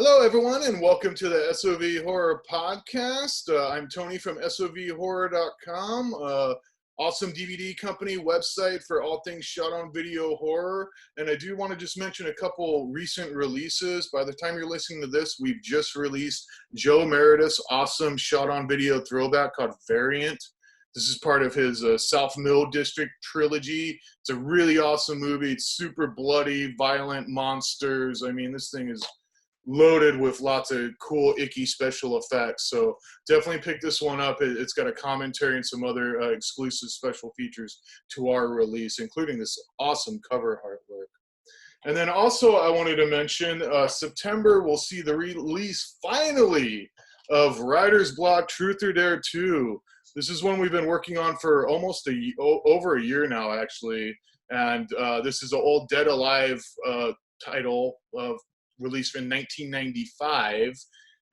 Hello, everyone, and welcome to the SOV Horror Podcast. I'm Tony from SOVHORROR.com, awesome DVD company website for all things shot on video horror. And I do want to just mention a couple recent releases. By the time you're listening to this, we've just released Joe Meredith's awesome shot on video throwback called Variant. This is part of his South Mill District trilogy. It's a really awesome movie. It's super bloody, violent monsters. I mean, this thing is loaded with lots of cool, icky special effects. So definitely pick this one up. It's got a commentary and some other exclusive special features to our release, including this awesome cover artwork. And then also I wanted to mention September we'll see the release finally of Writer's Block Truth or Dare 2. This is one we've been working on for almost over a year now, actually. And this is an old Dead Alive title of released in 1995,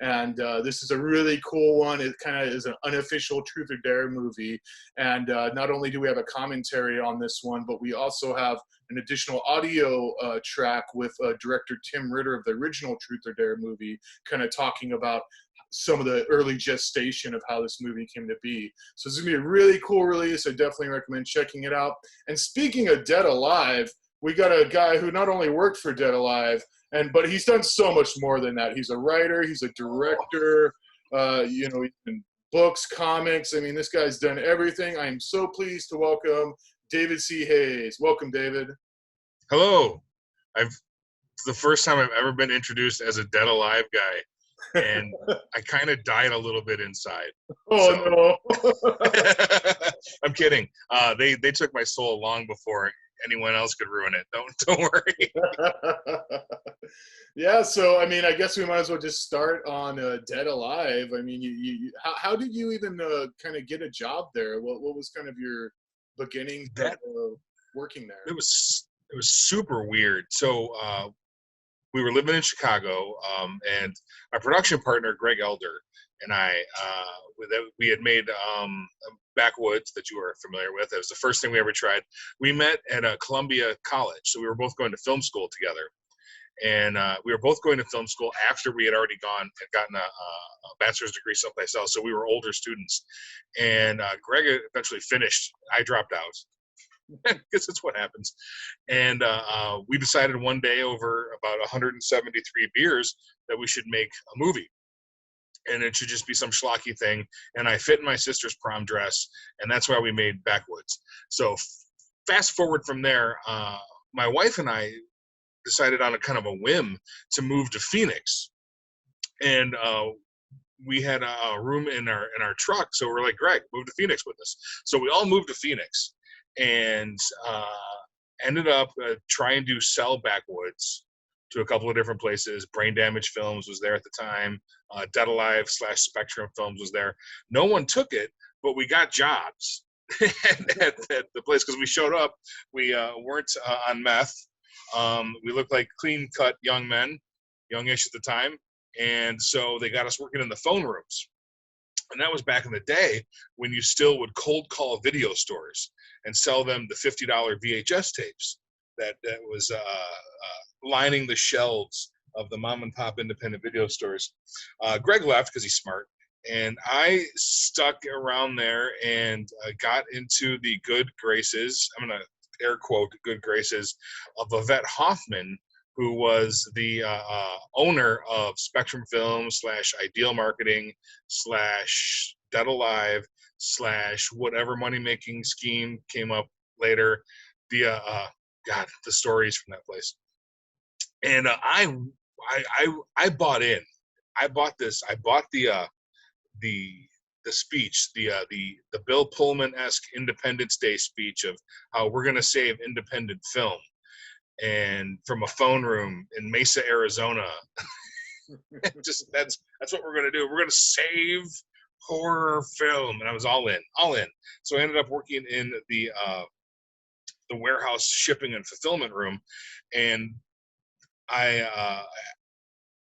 and this is a really cool one. It kind of is an unofficial Truth or Dare movie, and not only do we have a commentary on this one, but we also have an additional audio track with director Tim Ritter of the original Truth or Dare movie, kind of talking about some of the early gestation of how this movie came to be. So it's going to be a really cool release. I definitely recommend checking it out. And speaking of Dead Alive, we got a guy who not only worked for Dead Alive, but he's done so much more than that. He's a writer, he's a director, he's in books, comics. I mean, this guy's done everything. I am so pleased to welcome David C. Hayes. Welcome, David. Hello. It's the first time I've ever been introduced as a Dead Alive guy, and I kind of died a little bit inside. Oh, no. I'm kidding. They took my soul long before anyone else could ruin it. Don't worry. Yeah, so I mean, I guess we might as well just start on Dead Alive. I mean, how did you even kind of get a job there? What was kind of your beginnings of working there? It was super weird. So we were living in Chicago, and my production partner Greg Elder and I, we had made Backwoods that you were familiar with. It was the first thing we ever tried. We met at a Columbia College, so we were both going to film school together. And we were both going to film school after we had already gotten a bachelor's degree someplace else. So we were older students. And Greg eventually finished. I dropped out. I guess that's what happens. And we decided one day over about 173 beers that we should make a movie. And it should just be some schlocky thing. And I fit in my sister's prom dress, and that's why we made Backwoods. So fast forward from there, my wife and I decided on a kind of a whim to move to Phoenix. And we had a room in our truck, so we're like, Greg, move to Phoenix with us. So we all moved to Phoenix and ended up trying to sell Backwoods to a couple of different places. Brain Damage Films was there at the time. Dead Alive / Spectrum Films was there. No one took it, but we got jobs at the place because we showed up. We weren't on meth. We looked like clean-cut young men, youngish at the time, and so they got us working in the phone rooms. And that was back in the day when you still would cold call video stores and sell them the $50 VHS tapes that was lining the shelves of the mom and pop independent video stores. Greg left because he's smart, and I stuck around there and got into the good graces, I'm going to air quote, good graces of Yvette Hoffman, who was the owner of Spectrum Films / Ideal Marketing / Dead Alive / whatever money-making scheme came up later. The stories from that place. And I bought in. I bought this. I bought the speech, the Bill Pullman-esque Independence Day speech of how we're going to save independent film, and from a phone room in Mesa, Arizona. Just that's what we're going to do. We're going to save horror film, and I was all in. So I ended up working in the warehouse shipping and fulfillment room, and I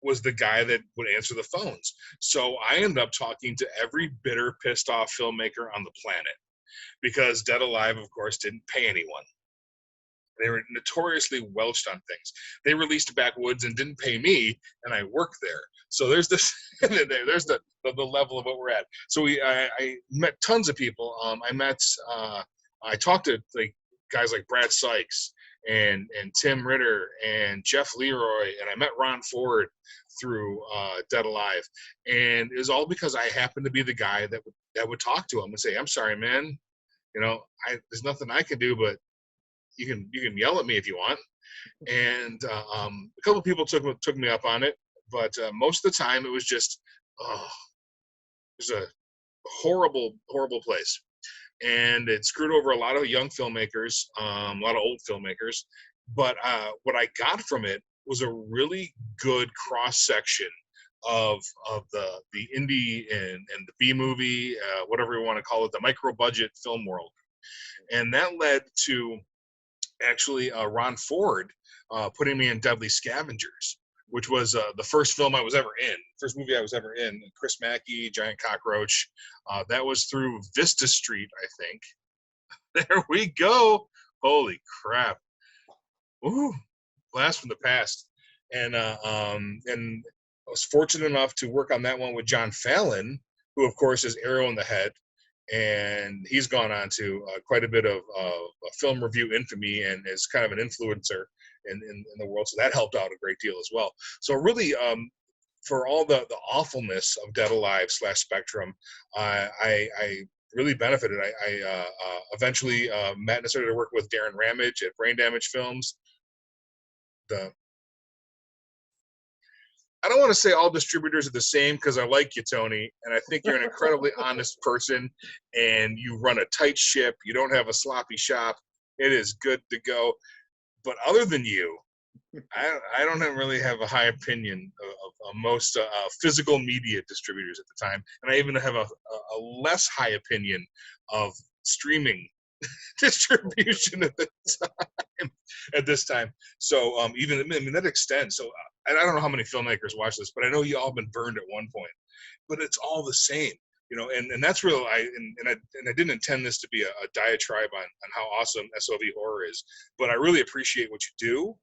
was the guy that would answer the phones. So I ended up talking to every bitter, pissed off filmmaker on the planet, because Dead Alive, of course, didn't pay anyone. They were notoriously welched on things. They released Backwoods and didn't pay me, and I worked there. So there's this, there's the level of what we're at. So I met tons of people. I talked to like guys like Brad Sykes and Tim Ritter and Jeff Leroy, and I met Ron Ford through Dead Alive, and it was all because I happened to be the guy that would talk to him and say, "I'm sorry, man. There's nothing I can do, but you can yell at me if you want." And a couple of people took me up on it, but most of the time it was just, it was a horrible place, and it screwed over a lot of young filmmakers, a lot of old filmmakers. But what I got from it was a really good cross section of the indie and the B movie, whatever you want to call it, the micro budget film world, and that led to actually Ron Ford putting me in Deadly Scavengers, which was the first film I was ever in, first movie I was ever in. Chris Mackey, Giant Cockroach. That was through Vista Street, I think. There we go. Holy crap. Ooh, blast from the past. And I was fortunate enough to work on that one with John Fallon, who of course is Arrow in the Head. And he's gone on to quite a bit of film review infamy and is kind of an influencer in the world. So that helped out a great deal as well. So really, for all the awfulness of Dead Alive / Spectrum, I really benefited. I eventually met and started to work with Darren Ramage at Brain Damage Films. I don't want to say all distributors are the same, because I like you, Tony, and I think you're an incredibly honest person, and you run a tight ship. You don't have a sloppy shop. It is good to go. But other than you, I don't really have a high opinion of most physical media distributors at the time, and I even have a less high opinion of streaming distribution at this time. So even that extends. So and I don't know how many filmmakers watch this, but I know you all been burned at one point. But it's all the same, and that's real. I didn't intend this to be a diatribe on how awesome SOV horror is, but I really appreciate what you do.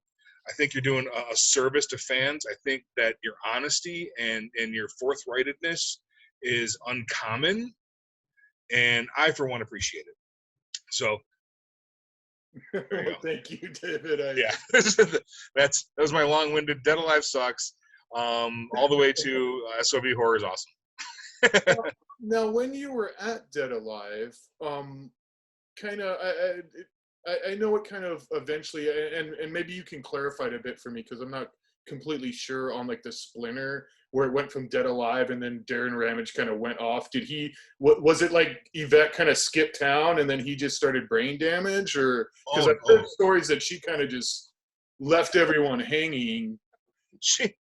I think you're doing a service to fans. I think that your honesty and your forthrightedness is uncommon, and I, for one, appreciate it. So, thank you, David. Yeah, that was my long-winded. Dead Alive sucks, all the way to SOV horror is awesome. Now, when you were at Dead Alive, kind of, I know it kind of eventually, and maybe you can clarify it a bit for me, because I'm not completely sure on like the splinter where it went from Dead Alive and then Darren Ramage kind of went off. Was it like Yvette kind of skipped town and then he just started Brain Damage? Or because I've heard stories that she kind of just left everyone hanging. She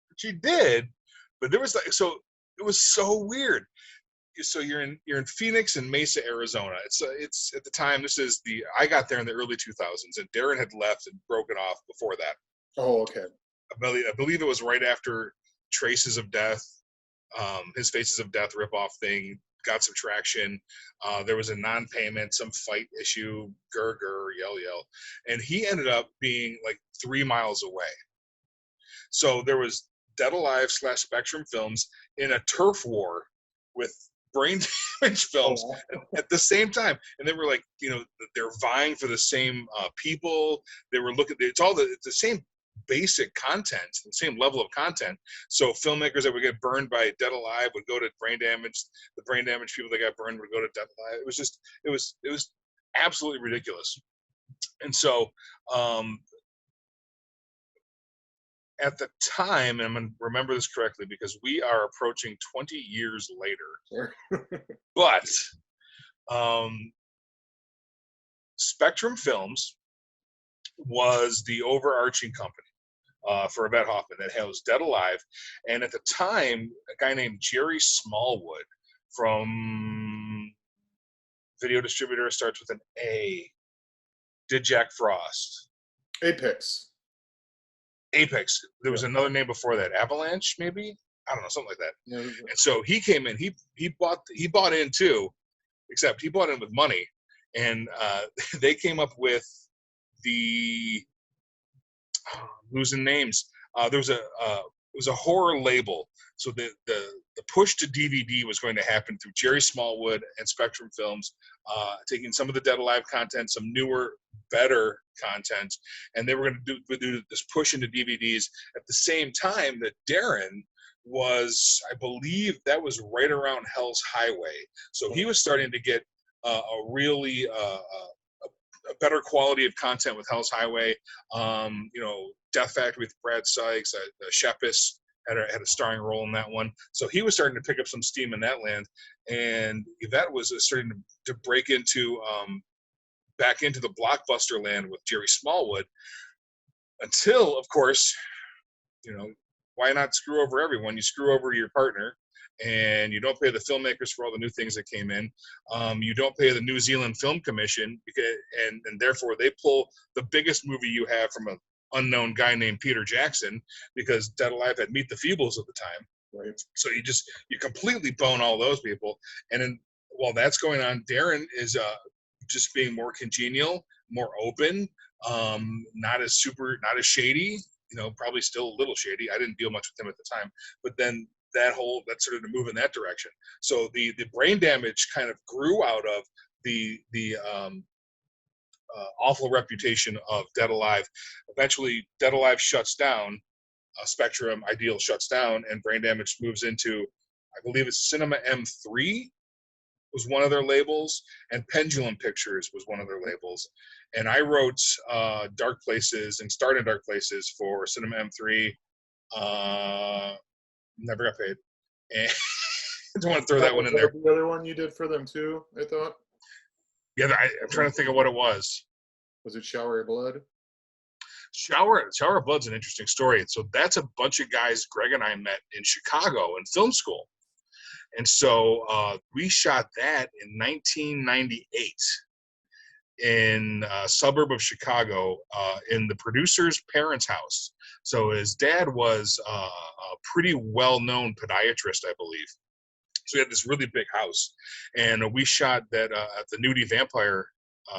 did, but there was it was so weird. So you're in Phoenix and Mesa, Arizona. It's at the time, I got there in the early 2000s, and Darren had left and broken off before that. Oh, okay. I believe it was right after Traces of Death, his Faces of Death ripoff thing got some traction. There was a non-payment, some fight issue, yell, and he ended up being like 3 miles away. So there was Dead Alive / Spectrum Films in a turf war with Brain Damage Films at the same time, and they were like, they're vying for the same people. They were it's the same basic content, the same level of content. So filmmakers that would get burned by Dead Alive would go to Brain Damage. The Brain Damage people that got burned would go to Dead Alive. It was absolutely ridiculous. And so at the time, and I'm going to remember this correctly because we are approaching 20 years later, but Spectrum Films was the overarching company for Yvette Hoffman that housed Dead Alive. And at the time, a guy named Jerry Smallwood from video distributor starts with an A, did Jack Frost. Apex. There was another name before that. Avalanche, maybe? I don't know, something like that. Yeah. And so he came in. He bought in too, except he bought in with money, and they came up with the losing names. There was it was a horror label. So the push to DVD was going to happen through Jerry Smallwood and Spectrum Films, taking some of the Dead Alive content, some newer, better content, and they were going to do this push into DVDs at the same time that Darren was, I believe, that was right around Hell's Highway. So he was starting to get a really a better quality of content with Hell's Highway. Death Factory with Brad Sykes, Shepis had a starring role in that one. So he was starting to pick up some steam in that land, and Yvette was starting to break into back into the blockbuster land with Jerry Smallwood. Until, of course, why not screw over everyone? You screw over your partner, and you don't pay the filmmakers for all the new things that came in. You don't pay the New Zealand Film Commission, and therefore they pull the biggest movie you have from an unknown guy named Peter Jackson, because Dead Alive had Meet the Feebles at the time. Right. So you completely bone all those people. And then while that's going on, Darren is just being more congenial, more open, not as shady. Probably still a little shady. I didn't deal much with him at the time, but then that started to move in that direction. So the brain damage kind of grew out of the awful reputation of Dead Alive. Eventually, Dead Alive shuts down. Spectrum Ideal shuts down, and Brain Damage moves into, I believe it's Cinema M3 was one of their labels, and Pendulum Pictures was one of their labels. And I wrote Dark Places and starred in Dark Places for Cinema M3. Never got paid. And I don't want to throw that one in there. The other one you did for them too, I thought? Yeah, I'm trying to think of what it was. Was it Shower of Blood? Shower of Blood's an interesting story. So that's a bunch of guys Greg and I met in Chicago in film school. And so we shot that in 1998 in a suburb of Chicago in the producer's parents' house. So his dad was a pretty well-known podiatrist, I believe. So we had this really big house. And we shot that at the Nudie Vampire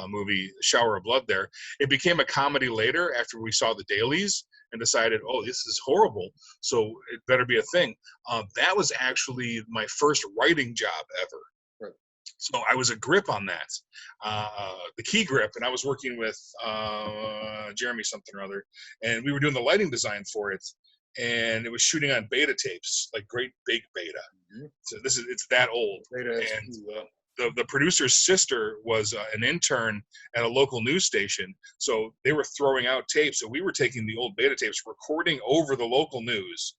movie, Shower of Blood there. It became a comedy later after we saw the dailies and decided, oh, this is horrible, so it better be a thing. That was actually my first writing job ever. Right. So I was a grip on that, the key grip, and I was working with Jeremy something or other, and we were doing the lighting design for it, and it was shooting on beta tapes, like great big beta. Mm-hmm. So it's that old. Beta the producer's sister was an intern at a local news station, so they were throwing out tapes. So we were taking the old beta tapes, recording over the local news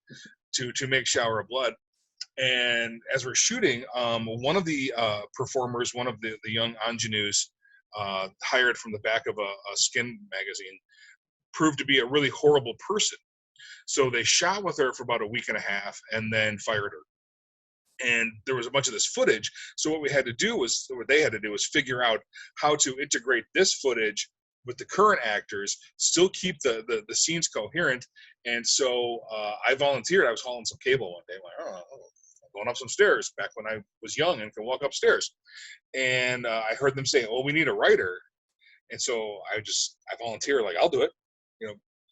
to make Shower of Blood. And as we're shooting, one of the performers, one of the young ingenues, hired from the back of a skin magazine, proved to be a really horrible person. So they shot with her for about a week and a half and then fired her. And there was a bunch of this footage. So what they had to do was figure out how to integrate this footage with the current actors, still keep the scenes coherent. And so I volunteered. I was hauling some cable one day. I'm like, I'm going up some stairs back when I was young and could walk upstairs. And I heard them say, oh, we need a writer. And so I volunteered, like, I'll do it.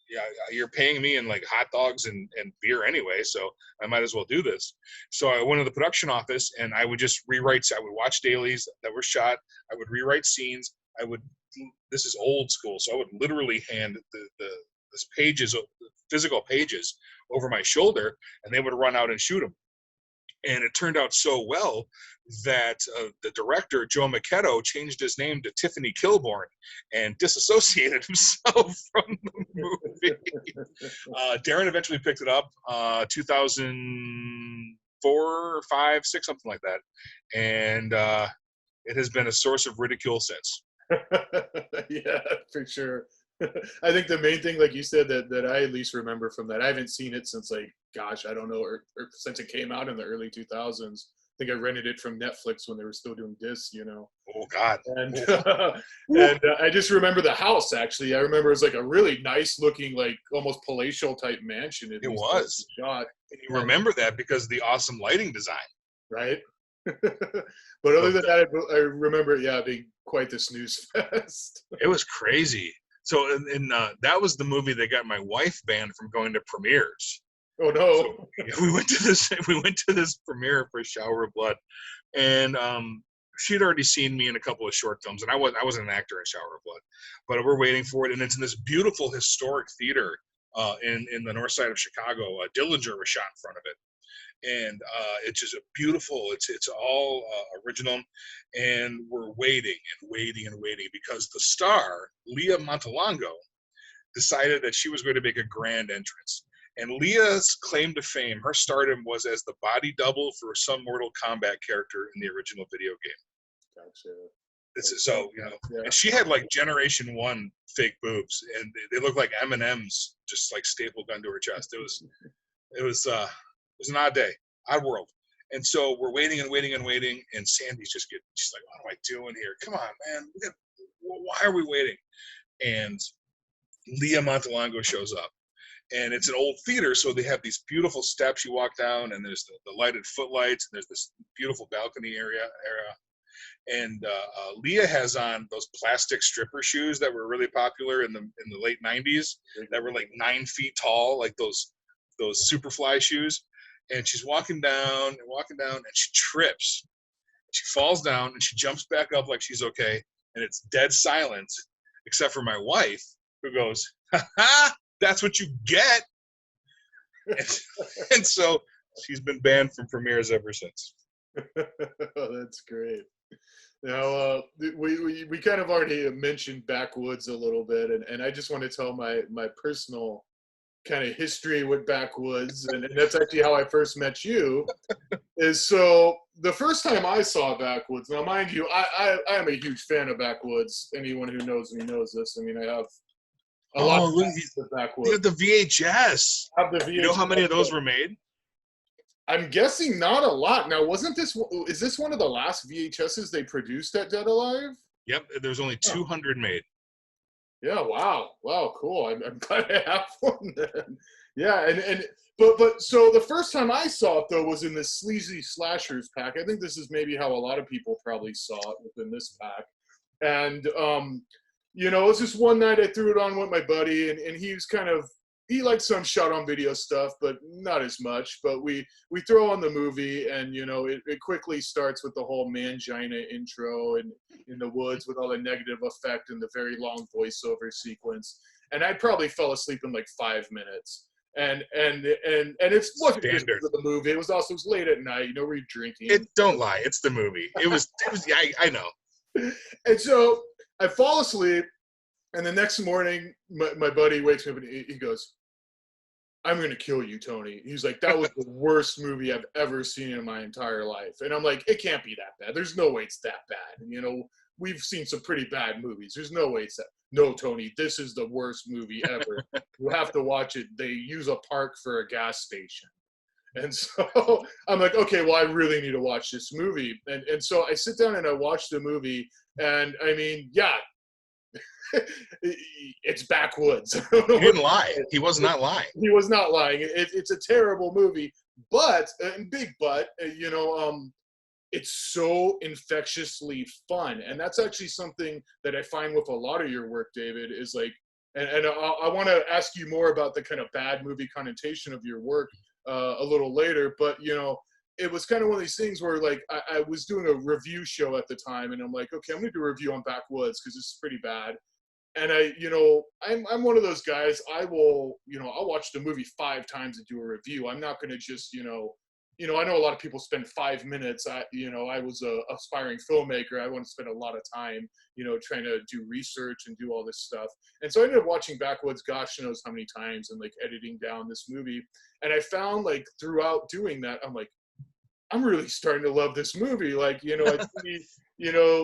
Yeah, you're paying me in like hot dogs and beer anyway, so I might as well do this. So I went to the production office and I would just rewrite. I would watch dailies that were shot. I would rewrite scenes. This is old school, so I would literally hand this physical pages over my shoulder, and they would run out and shoot them. And it turned out so well that the director, Joe Machetto, changed his name to Tiffany Kilborn and disassociated himself from the movie. Darren eventually picked it up, 2004, 5, 6, something like that. And it has been a source of ridicule since. Yeah, for sure. I think the main thing, like you said, that I at least remember from that, I haven't seen it since, like, gosh, I don't know, or since it came out in the early 2000s. I think I rented it from Netflix when they were still doing discs, Oh, God. And I just remember the house, actually. I remember it was like a really nice looking, like almost palatial type mansion. It was. Shot. And you remember that because of the awesome lighting design. Right? But other than that, I remember it, being quite the snooze fest. It was crazy. So and that was the movie that got my wife banned from going to premieres. Oh no! So yeah, we went to this premiere for Shower of Blood, and she'd already seen me in a couple of short films, and I wasn't an actor in Shower of Blood, but we're waiting for it, and it's in this beautiful historic theater in the north side of Chicago. Dillinger was shot in front of it. And it's just a beautiful. It's all original, and we're waiting and waiting and waiting because the star Leah Montalongo decided that she was going to make a grand entrance. And Leah's claim to fame, her stardom, was as the body double for some Mortal Kombat character in the original video game. Gotcha. So yeah. And she had like Generation 1 fake boobs, and they looked like M&Ms just like stapled onto her chest. It was an odd day, odd world. And so we're waiting and waiting and waiting, and Sandy's she's like, what am I doing here? Come on, man. Why are we waiting? And Leah Montalongo shows up. And it's an old theater, so they have these beautiful steps you walk down, and there's the lighted footlights, and there's this beautiful balcony area. And Leah has on those plastic stripper shoes that were really popular in the late 90s, that were like 9 feet tall, like those Superfly shoes. And she's walking down, and she trips. She falls down, and she jumps back up like she's okay, and it's dead silent, except for my wife, who goes, "Ha ha! That's what you get." And so she's been banned from premieres ever since. That's great. Now, we kind of already mentioned Backwoods a little bit, and I just want to tell my personal kind of history with Backwoods, and that's actually how I first met you. Is so the first time I saw Backwoods. Now, mind you, I am a huge fan of Backwoods. Anyone who knows me knows this. I mean, I have a lot of Backwoods. You have the VHS. I have the VHS. You know how many of those were made? I'm guessing not a lot. Now, is this one of the last VHSs they produced at Dead Alive? Yep, there's only 200 made. Yeah, wow, cool. I'm glad I have one then. Yeah, but so the first time I saw it though was in this Sleazy Slashers pack. I think this is maybe how a lot of people probably saw it within this pack. And it was just one night I threw it on with my buddy, and he liked some shot on video stuff, but not as much. But we throw on the movie, and it quickly starts with the whole mangina intro and in the woods with all the negative effect and the very long voiceover sequence. And I probably fell asleep in like 5 minutes. And it wasn't just because of the movie. It was late at night. We're drinking. Don't lie. It's the movie. It was. Yeah, I know. And so I fall asleep, and the next morning, my buddy wakes me up and he goes, "I'm going to kill you, Tony." He's like, "That was the worst movie I've ever seen in my entire life." And I'm like, "It can't be that bad. There's no way it's that bad." And, we've seen some pretty bad movies. There's no way it's that. "No, Tony, this is the worst movie ever. You have to watch it. They use a park for a gas station." And so I'm like, okay, well, I really need to watch this movie. And so I sit down and I watch the movie, and I mean, yeah, it's Backwoods. He didn't lie. He was not lying. He was not lying. It's a terrible movie, but it's so infectiously fun. And that's actually something that I find with a lot of your work, David, is like, and I want to ask you more about the kind of bad movie connotation of your work a little later, but it was kind of one of these things where like I was doing a review show at the time, and I'm like, okay, I'm gonna do a review on Backwoods because it's pretty bad. And I'm one of those guys. I'll watch the movie 5 times and do a review. I'm not gonna just I know a lot of people spend 5 minutes. I was a aspiring filmmaker. I want to spend a lot of time, trying to do research and do all this stuff. And so I ended up watching Backwoods, gosh knows how many times, and like editing down this movie. And I found like throughout doing that, I'm like, I'm really starting to love this movie. Like, I see,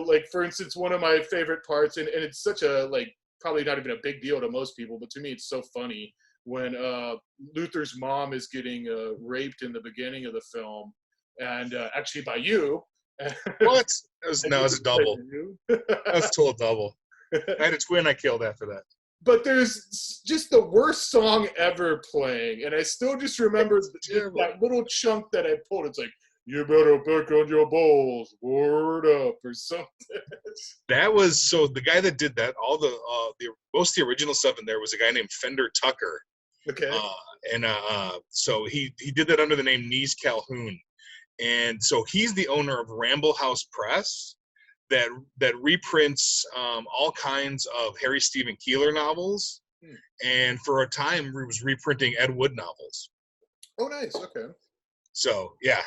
like for instance, one of my favorite parts, and it's such a like probably not even a big deal to most people, but to me it's so funny when Luther's mom is getting raped in the beginning of the film, and actually by you. What? It was a double. That was a total double. I had a twin I killed after that. But there's just the worst song ever playing, and I still just remember that little chunk that I pulled. It's like, you better pick on your balls, word up, or something. That was so the guy that did that. All the most of the original stuff in there was a guy named Fender Tucker, Okay. uh, and so he did that under the name Nees Calhoun, and so he's the owner of Ramble House Press, that reprints all kinds of Harry Stephen Keeler novels, and for a time he was reprinting Ed Wood novels. Oh, nice. Okay. So yeah,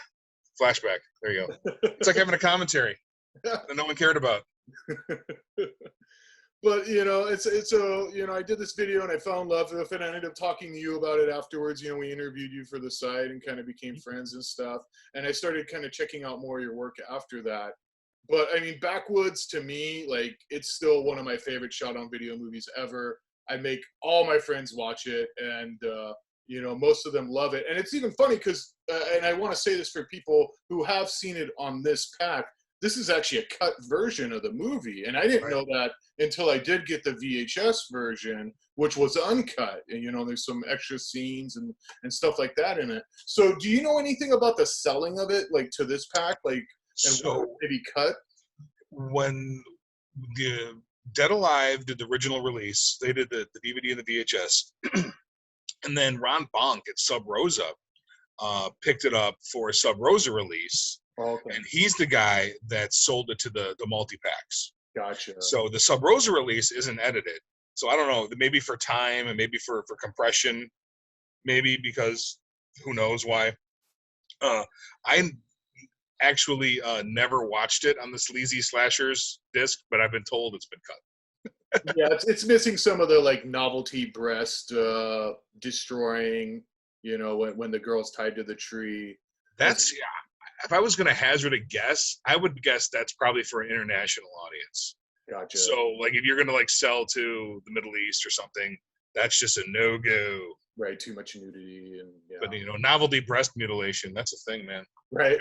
flashback. There you go. It's like having a commentary that no one cared about. But it's a I did this video and I fell in love with it, and I ended up talking to you about it afterwards. We interviewed you for the site and kind of became friends and stuff, and I started kind of checking out more of your work after that. But I mean, Backwoods to me, like, it's still one of my favorite shot on video movies ever. I make all my friends watch it, and most of them love it. And it's even funny because and I want to say this for people who have seen it on this pack, this is actually a cut version of the movie, and I didn't know that until I did get the VHS version, which was uncut. And there's some extra scenes and stuff like that in it. So do you know anything about the selling of it, like, to this pack, like, and So what did he cut? when the Dead Alive did the original release, they did the DVD and the VHS, and then Ron Bonk at Sub Rosa picked it up for a Sub Rosa release. Okay. And he's the guy that sold it to the multi-packs. Gotcha. So the Sub Rosa release isn't edited. So I don't know, maybe for time and maybe for compression, maybe because who knows why. I actually never watched it on the Sleazy Slashers disc, but I've been told it's been cut. Yeah, it's missing some of the, like, novelty breast destroying, when the girl's tied to the tree. That's, yeah. If I was going to hazard a guess, I would guess that's probably for an international audience. Gotcha. So, like, if you're going to, like, sell to the Middle East or something, that's just a no-go. Right, too much nudity and yeah. But, novelty breast mutilation, that's a thing, man. Right.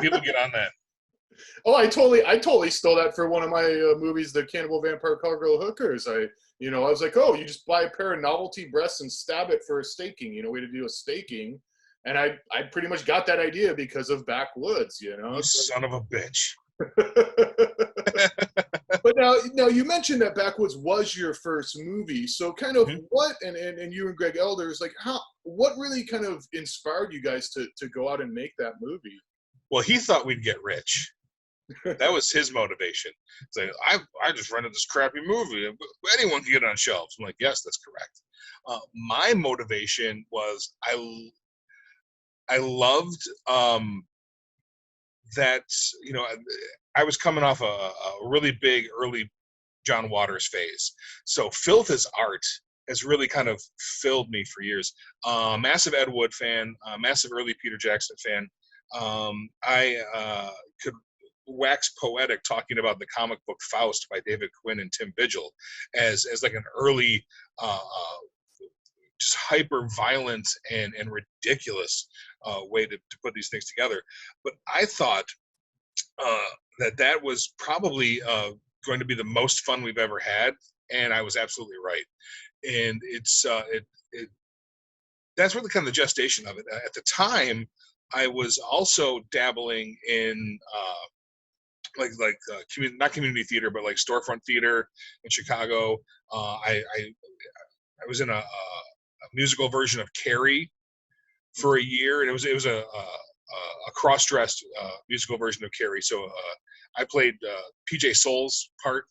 People get on that. Oh, I totally stole that for one of my movies, The Cannibal Vampire Cowgirl Hookers. I was like, oh, you just buy a pair of novelty breasts and stab it for a staking, way to do a staking. And I pretty much got that idea because of Backwoods, You son of a bitch. But now you mentioned that Backwoods was your first movie. So kind of what, and you and Greg Elders, like, what really kind of inspired you guys to go out and make that movie? Well, he thought we'd get rich. That was his motivation. It's like, I just rented this crappy movie. Anyone can get it on shelves. I'm like, yes, that's correct. My motivation was I loved that, I was coming off a really big early John Waters phase. So Filth as art has really kind of filled me for years. Massive Ed Wood fan, massive early Peter Jackson fan. I could wax poetic talking about the comic book Faust by David Quinn and Tim Vigil as like an early just hyper violent and ridiculous way to put these things together. But I thought that was probably going to be the most fun we've ever had, and I was absolutely right. And it's that's really kind of the gestation of it. At the time, I was also dabbling in not community theater, but like storefront theater in Chicago. I was in a musical version of Carrie for a year, and it was a cross-dressed musical version of Carrie. So I played PJ Soul's part,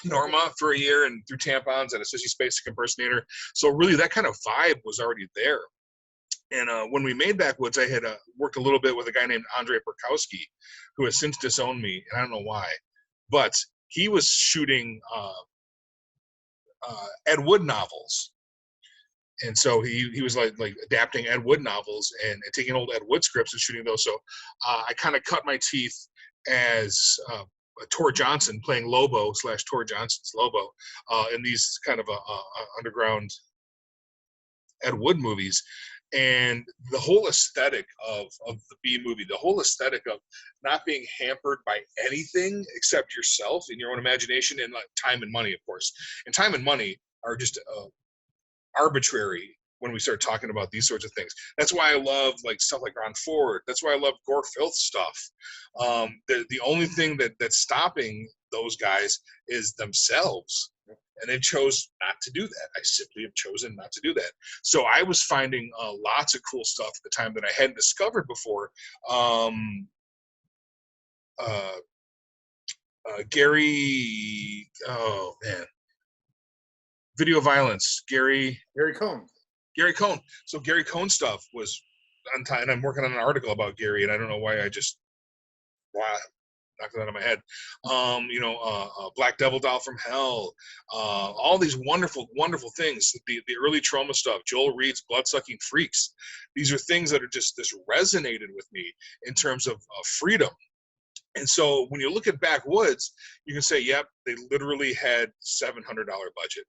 Norma, for a year, and threw tampons at a Sissy Spacek impersonator. So really, that kind of vibe was already there. And when we made Backwoods, I had worked a little bit with a guy named Andre Perkowski, who has since disowned me, and I don't know why. But he was shooting Ed Wood novels. And so he was like adapting Ed Wood novels and taking old Ed Wood scripts and shooting those. So I kind of cut my teeth as Tor Johnson playing Lobo / Tor Johnson's Lobo in these kind of underground Ed Wood movies. And the whole aesthetic of the B movie, the whole aesthetic of not being hampered by anything except yourself and your own imagination and like time and money, of course. And time and money are just arbitrary when we start talking about these sorts of things. That's why I love like stuff like Ron Ford. That's why I love gore filth stuff. The only thing that's stopping those guys is themselves. And they chose not to do that. I simply have chosen not to do that. So I was finding lots of cool stuff at the time that I hadn't discovered before. Gary, oh man, video violence. Gary Cohn. So Gary Cohn stuff was on time, and I'm working on an article about Gary, and I don't know why I just knocked it out of my head. Black Devil Doll from Hell, all these wonderful, wonderful things. The early trauma stuff, Joel Reed's Bloodsucking Freaks. These are things that are just resonated with me in terms of freedom. And so when you look at Backwoods, you can say, yep, they literally had $700 budget.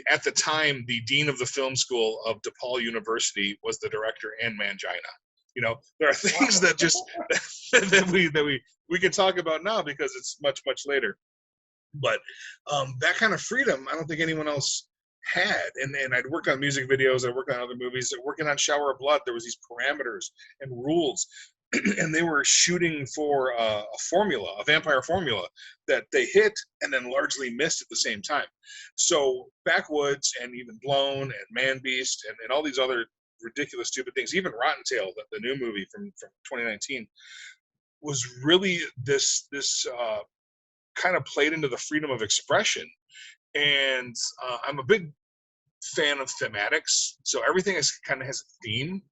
At the time, the dean of the film school of DePaul University was the director and Mangina. You know, there are things that just that we can talk about now because it's much, much later. But that kind of freedom, I don't think anyone else had. And I'd work on music videos, I'd work on other movies, working on Shower of Blood, there was these parameters and rules. And they were shooting for a formula, a vampire formula that they hit and then largely missed at the same time. So Backwoods and even Blown and Man Beast and all these other ridiculous, stupid things, even Rotten Tail, the new movie from 2019, was really this kind of played into the freedom of expression. And I'm a big fan of thematics. So everything kind of has a theme.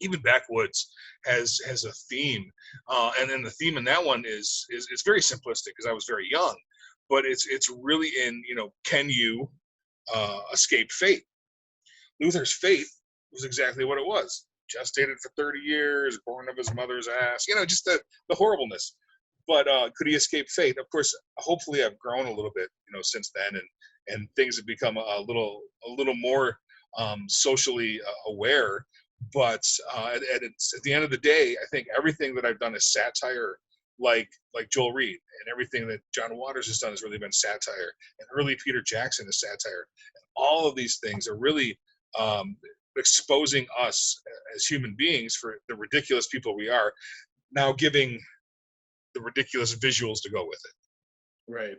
Even Backwoods has a theme, and then the theme in that one is very simplistic because I was very young, but it's really in, can you escape fate? Luther's fate was exactly what it was: gestated for 30 years, born of his mother's ass, just the horribleness. But could he escape fate? Of course, hopefully I've grown a little bit, since then, and things have become a little more socially aware. But at the end of the day, I think everything that I've done is satire, like Joel Reed, and everything that John Waters has done has really been satire, and early Peter Jackson is satire. And all of these things are really exposing us as human beings for the ridiculous people we are, now giving the ridiculous visuals to go with it. Right.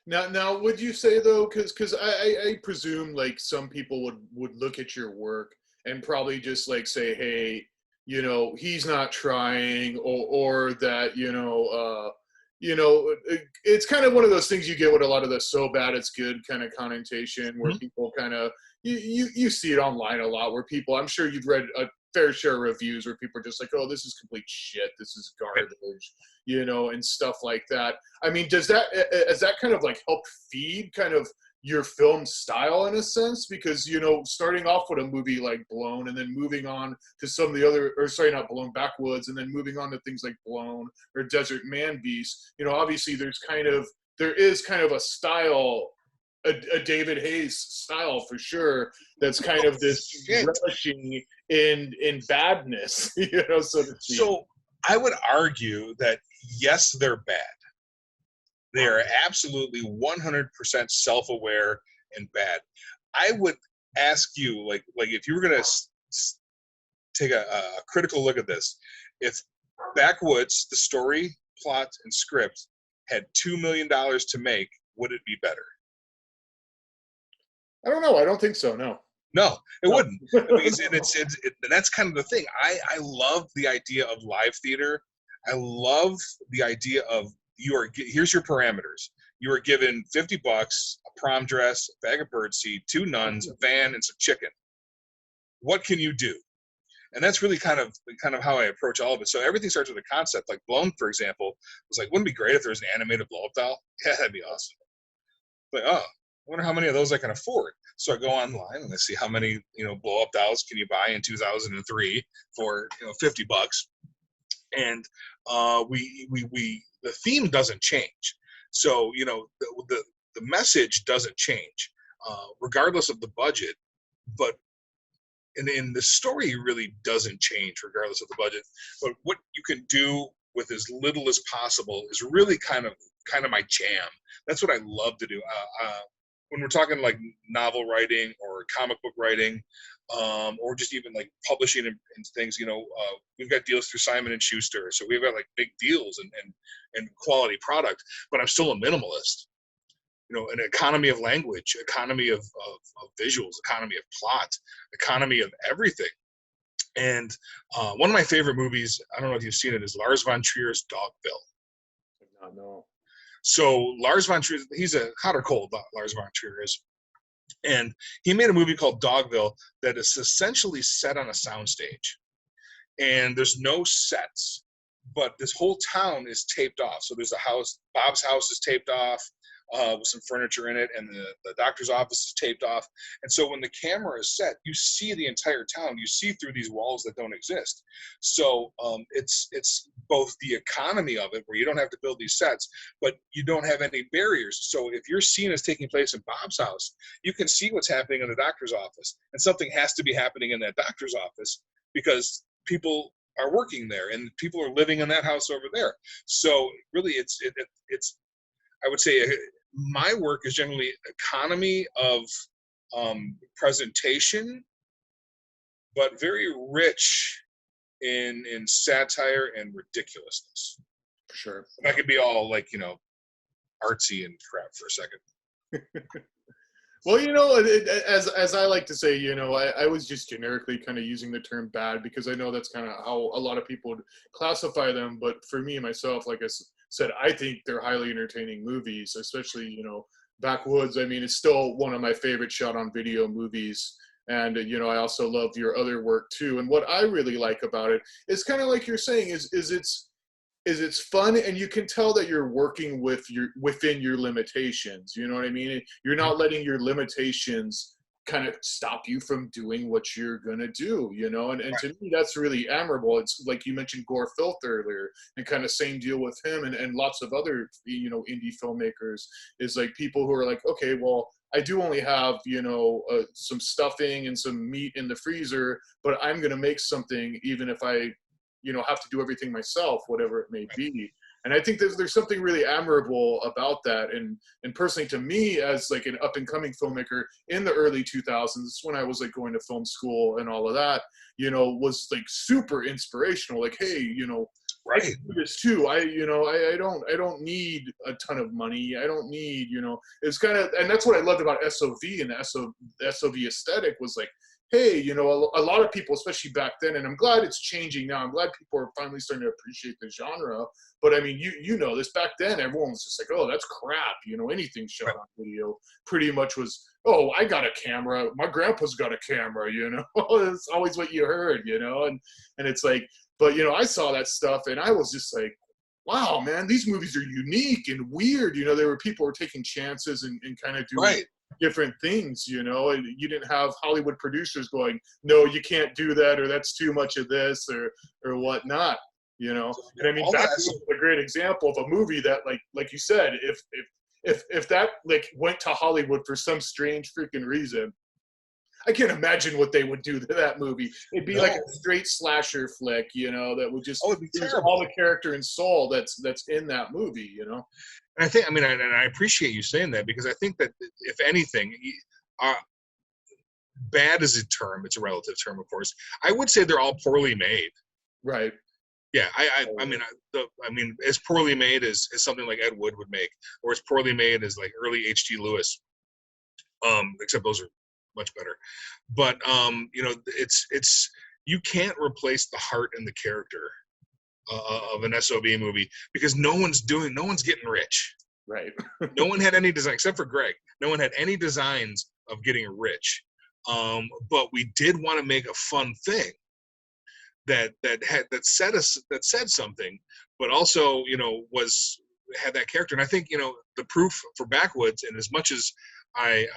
Now, would you say though, because I presume like some people would look at your work and probably just like say, hey, he's not trying, or that, it's kind of one of those things you get with a lot of the so bad it's good kind of connotation, where people kind of, you see it online a lot, where people, I'm sure you've read a fair share of reviews where people are just like, oh, this is complete shit, this is garbage, and stuff like that. I mean, has that kind of like helped feed kind of your film style in a sense? Because, starting off with a movie like Blown and then moving on to some of the other, or sorry, not Blown, Backwoods, and then moving on to things like Blown or Desert Man Beast, obviously there is kind of a style, a David Hayes style for sure, that's kind of this relishing in badness, so to speak. So I would argue that yes, they're bad. They are absolutely 100% self-aware and bad. I would ask you, like if you were going to take a critical look at this, if Backwoods, the story, plot, and script had $2 million to make, would it be better? I don't know. I don't think so. No, it wouldn't. And that's kind of the thing. I love the idea of live theater. I love the idea of, here's your parameters. You are given $50, a prom dress, a bag of birdseed, 2 nuns, a van, and some chicken. What can you do? And that's really kind of how I approach all of it. So everything starts with a concept. Like Blown, for example, was like, wouldn't it be great if there was an animated blow-up doll? Yeah, that'd be awesome. But I wonder how many of those I can afford. So I go online and I see how many blow-up dolls can you buy in 2003 for $50. And the theme doesn't change. So, the message doesn't change, regardless of the budget, but in the story really doesn't change regardless of the budget. But what you can do with as little as possible is really kind of my jam. That's what I love to do. when we're talking like novel writing or comic book writing, or just even like publishing and things, we've got deals through Simon and Schuster, so we've got like big deals and quality product. But I'm still a minimalist. An economy of language, economy of visuals, economy of plot, economy of everything. And one of my favorite movies, I don't know if you've seen it, is Lars von Trier's Dogville. I do not know. So Lars von Trier, he's a hot or cold, Lars von Trier is. And he made a movie called Dogville that is essentially set on a soundstage. And there's no sets, but this whole town is taped off. So there's a house, Bob's house is taped off with some furniture in it, and the doctor's office is taped off. And so when the camera is set, you see the entire town. You see through these walls that don't exist. So it's both the economy of it, where you don't have to build these sets, but you don't have any barriers. So if your scene is taking place in Bob's house, you can see what's happening in the doctor's office, and something has to be happening in that doctor's office because people are working there and people are living in that house over there. So really it's I would say my work is generally economy of presentation, but very rich in satire and ridiculousness. For sure. I could be all like, artsy and crap for a second. Well, as I like to say, I was just generically kind of using the term bad because I know that's kind of how a lot of people would classify them. But for me, myself, like I said, I think they're highly entertaining movies, especially, Backwoods. I mean, it's still one of my favorite shot on video movies. And, I also love your other work too. And what I really like about it is kind of like you're saying is it's fun, and you can tell that you're working within your limitations. You know what I mean? You're not letting your limitations kind of stop you from doing what you're gonna do. And right. To me, that's really admirable. It's like you mentioned Gore Filth earlier, and kind of same deal with him and lots of other indie filmmakers. Is like people who are like, okay, well, I do only have some stuffing and some meat in the freezer, but I'm gonna make something even if I have to do everything myself, whatever it may be. And I think there's something really admirable about that. And personally, to me, as like an up and coming filmmaker in the early 2000s, when I was like going to film school and all of that, was like super inspirational. Like, hey, right. I can do this too. I don't need a ton of money. I don't need, it's kind of, and that's what I loved about SOV and the SOV aesthetic was like, hey, a lot of people, especially back then, and I'm glad it's changing now. I'm glad people are finally starting to appreciate the genre. But I mean, you know this, back then, everyone was just like, oh, that's crap. Anything shot on video pretty much was, oh, I got a camera. My grandpa's got a camera, It's always what you heard, and it's like, but, I saw that stuff and I was just like, wow, man, these movies are unique and weird. There were people who were taking chances and kind of doing different things, and you didn't have Hollywood producers going, no, you can't do that, or that's too much of this, or whatnot, And I mean, Backwoods is a great example of a movie that, like you said, if that like went to Hollywood for some strange freaking reason, I can't imagine what they would do to that movie. It'd be like a straight slasher flick, that would just use all the character and soul that's in that movie, And I think, and I appreciate you saying that, because I think that if anything, bad is a term. It's a relative term, of course. I would say they're all poorly made. Right. Yeah. I mean, as poorly made as something like Ed Wood would make, or as poorly made as like early H.G. Lewis. Except those are much better. But it's you can't replace the heart and the character of an SOB movie, because no one's getting rich. Right. No one had any design, except for Greg. No one had any designs of getting rich. But we did want to make a fun thing that said something, but also had that character. And I think the proof for Backwoods, and as much as I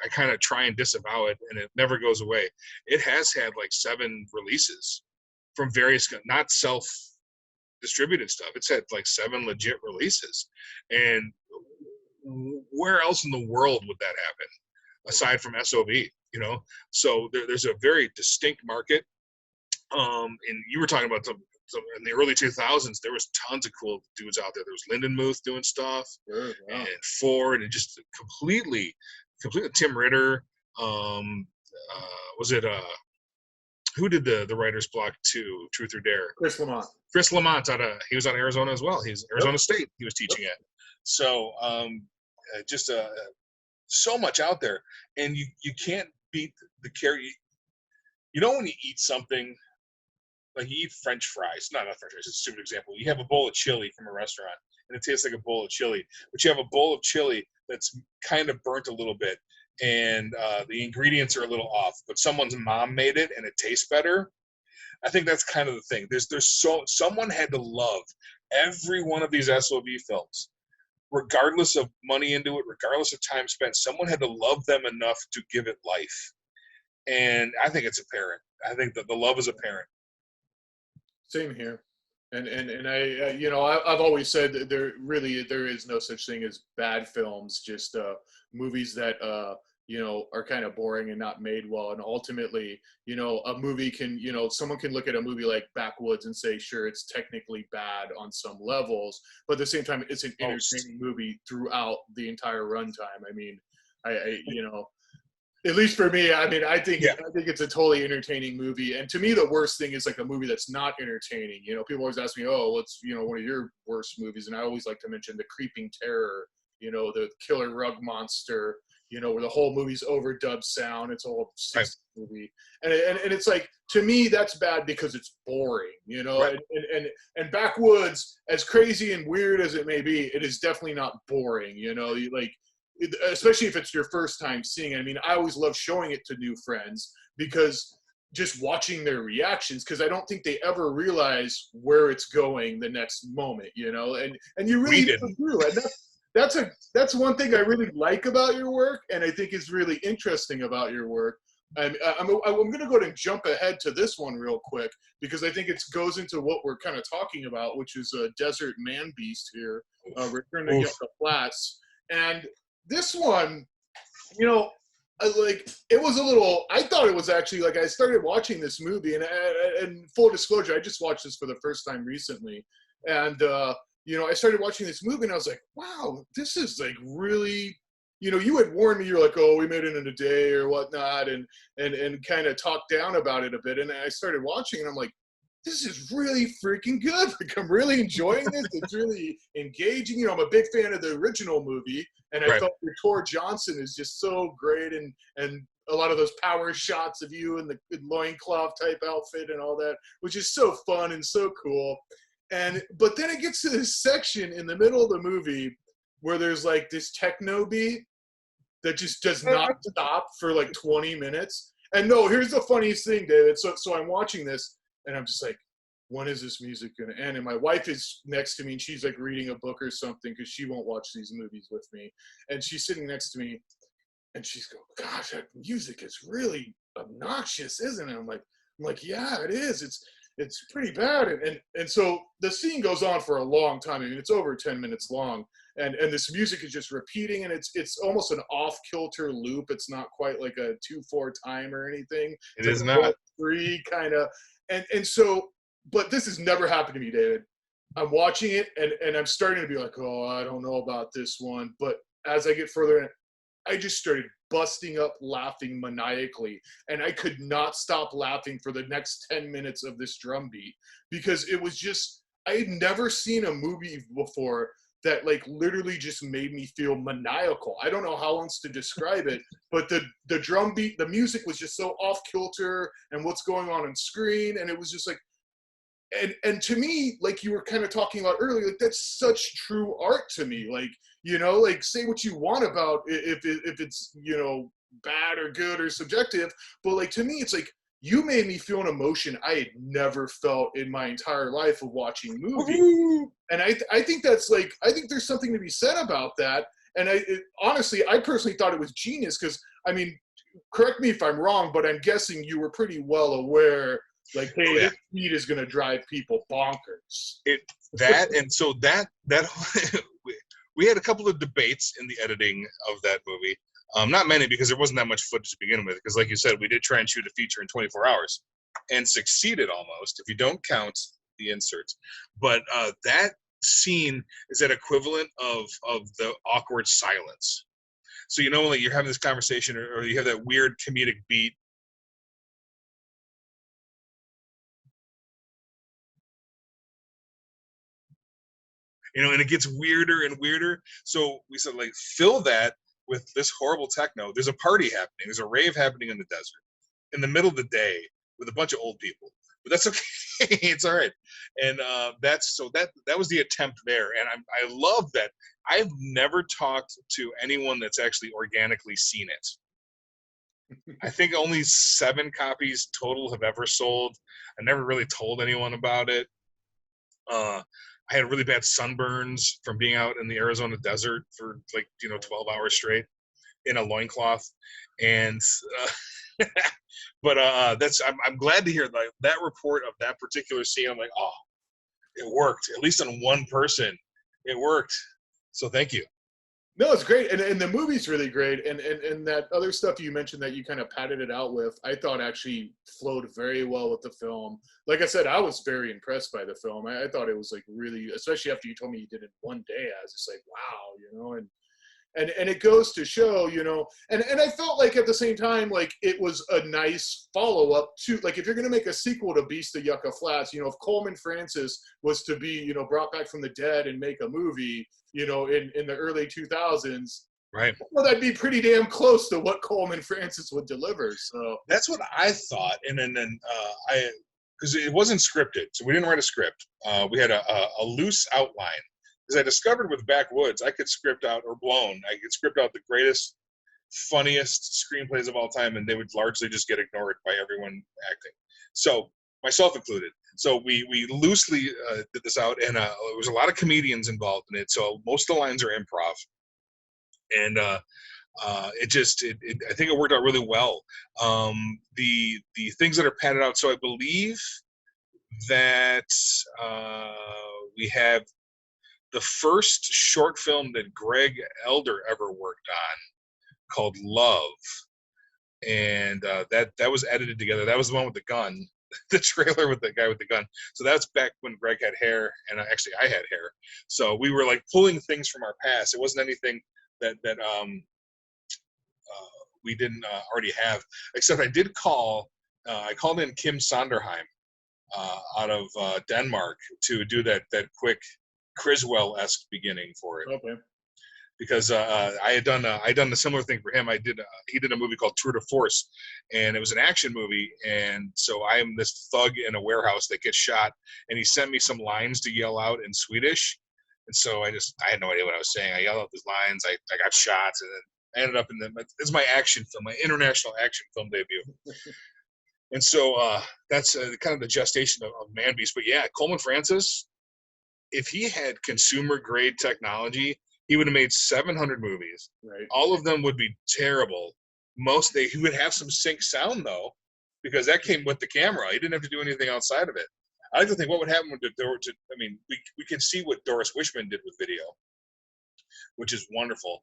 kind of try and disavow it, and it never goes away, it has had like 7 releases from various, not self-distributed stuff. It's had like 7 legit releases. And where else in the world would that happen aside from SOV? So there's a very distinct market. And you were talking about in the early 2000s, there was tons of cool dudes out there. There was Lindenmuth doing stuff, and Ford, and just completely completely. Tim Ritter. Was it who did the writer's block to Truth or Dare? Chris Lamont. Chris Lamont he was out of Arizona as well. He's Arizona State. He was teaching at. So just so much out there, and you can't beat the character. You know when you eat something, like you eat French fries. Not French fries. It's a stupid example. You have a bowl of chili from a restaurant, and it tastes like a bowl of chili. But you have a bowl of chili that's kind of burnt a little bit, and the ingredients are a little off. But someone's mom made it, and it tastes better. I think that's kind of the thing. Someone had to love every one of these SOV films, regardless of money into it, regardless of time spent. Someone had to love them enough to give it life, and I think it's apparent. I think that the love is apparent. Same here, and I you know, I've always said that there is no such thing as bad films, just movies that you know, are kind of boring and not made well. And ultimately, you know, a movie can, you know, someone can look at a movie like Backwoods and say, sure, it's technically bad on some levels, but at the same time, it's an entertaining movie throughout the entire runtime. I mean, I you know, at least for me, I mean, I think it's a totally entertaining movie. And to me, the worst thing is like a movie that's not entertaining. You know, people always ask me, oh, what's, you know, one of your worst movies? And I always like to mention The Creeping Terror, you know, the killer rug monster, you know, where the whole movie's overdubbed sound. It's all 60s movie. And it's like, to me, that's bad because it's boring, you know? Right. And Backwoods, as crazy and weird as it may be, it is definitely not boring, you know? Especially if it's your first time seeing it. I mean, I always love showing it to new friends because just watching their reactions, because I don't think they ever realize where it's going the next moment, you know? And you really do. And that's one thing I really like about your work, and I think is really interesting about your work. I'm going to go ahead and jump ahead to this one real quick because I think it goes into what we're kind of talking about, which is a Desert Man Beast here, Return to Get the Flats. And this one, you know, it was a little, I thought it was actually, like, I started watching this movie, and full disclosure, I just watched this for the first time recently. And, you know, I started watching this movie and I was like, wow, this is like really, you know, you had warned me, you're like, oh, we made it in a day or whatnot, and kind of talked down about it a bit. And I started watching and I'm like, this is really freaking good. Like, I'm really enjoying this. It's really engaging. You know, I'm a big fan of the original movie, and I felt that Tor Johnson is just so great, and a lot of those power shots of you in the loincloth type outfit and all that, which is so fun and so cool. But then it gets to this section in the middle of the movie where there's like this techno beat that just does not stop for like 20 minutes. And no, here's the funniest thing, David. So I'm watching this and I'm just like, when is this music going to end? And my wife is next to me and she's like reading a book or something because she won't watch these movies with me. And she's sitting next to me and she's going, gosh, that music is really obnoxious, isn't it? I'm like, yeah, it is. It's pretty bad. And so the scene goes on for a long time. I mean, it's over 10 minutes long. And this music is just repeating, and it's almost an off-kilter loop. It's not quite like a 2/4 time or anything. It is not. 3 kind of. And so, but this has never happened to me, David. I'm watching it, and I'm starting to be like, oh, I don't know about this one. But as I get further in, I just started busting up laughing maniacally, and I could not stop laughing for the next 10 minutes of this drum beat because it was just, I had never seen a movie before that like literally just made me feel maniacal. I don't know how else to describe it, but the drum beat, the music was just so off kilter, and what's going on screen, and it was just like, and to me, like you were kind of talking about earlier, like that's such true art to me. Like, you know, like say what you want about if it's, you know, bad or good or subjective, but like to me, it's like you made me feel an emotion I had never felt in my entire life of watching movies. Woo-hoo! And I think that's like, I think there's something to be said about that. And honestly, I personally thought it was genius because, I mean, correct me if I'm wrong, but I'm guessing you were pretty well aware, like, hey, this beat is going to drive people bonkers. And so that we had a couple of debates in the editing of that movie. Not many, because there wasn't that much footage to begin with. Because like you said, we did try and shoot a feature in 24 hours and succeeded almost, if you don't count the inserts. But that scene is that equivalent of the awkward silence. So like you're having this conversation, or you have that weird comedic beat. And it gets weirder and weirder. So we said, like, fill that with this horrible techno. There's a party happening. There's a rave happening in the desert in the middle of the day with a bunch of old people. But that's okay. It's all right. And that was the attempt there. And I love that. I've never talked to anyone that's actually organically seen it. I think only 7 copies total have ever sold. I never really told anyone about it. I had really bad sunburns from being out in the Arizona desert for 12 hours straight in a loincloth. And but I'm glad to hear that report of that particular scene. I'm like, oh, it worked. At least on one person, it worked. So thank you. No, it's great, and the movie's really great, and that other stuff you mentioned that you kind of padded it out with, I thought actually flowed very well with the film. Like I said, I was very impressed by the film. I thought it was like really, especially after you told me you did it one day. I was just like, wow, and it goes to show, and I felt like at the same time, like it was a nice follow-up to, like, if you're going to make a sequel to Beast of Yucca Flats, if Coleman Francis was to be, brought back from the dead and make a movie, in the early 2000s, right? Well, that'd be pretty damn close to what Coleman Francis would deliver. So that's what I thought. And then because it wasn't scripted, so we didn't write a script. We had a loose outline. Because I discovered with Backwoods, I could script out, or Blown, I could script out the greatest, funniest screenplays of all time, and they would largely just get ignored by everyone acting. So, myself included. So we loosely did this out, and there was a lot of comedians involved in it, so most of the lines are improv. And I think it worked out really well. The things that are padded out, so I believe that we have the first short film that Greg Elder ever worked on, called Love, and that was edited together. That was the one with the gun, the trailer with the guy with the gun. So that's back when Greg had hair, and actually I had hair. So we were like pulling things from our past. It wasn't anything that we didn't already have. Except I did call. I called in Kim Sonderheim out of Denmark to do that quick Criswell-esque beginning for it. Okay. Because I had done a similar thing for him. He did a movie called Tour de Force, and it was an action movie. And so I am this thug in a warehouse that gets shot, and he sent me some lines to yell out in Swedish. And so I had no idea what I was saying. I yelled out these lines. I got shots, and then I ended up it's my action film, my international action film debut. And so that's kind of the gestation of Man Beast. But yeah, Coleman Francis, if he had consumer grade technology, he would have made 700 movies. Right. All of them would be terrible. He would have some sync sound though, because that came with the camera. He didn't have to do anything outside of it. I like to think what would happen with we can see what Doris Wishman did with video, which is wonderful.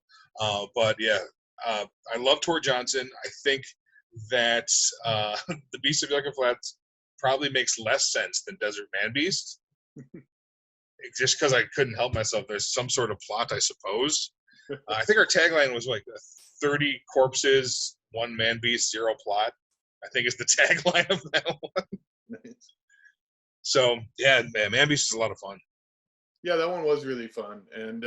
But yeah, I love Tor Johnson. I think that the Beast of Yucca Flats probably makes less sense than Desert Man Beast. Just because I couldn't help myself. There's some sort of plot, I suppose. I think our tagline was like 30 corpses, 1 man beast, 0 plot. I think is the tagline of that one. Nice. So yeah, Man Beast is a lot of fun. Yeah, that one was really fun, and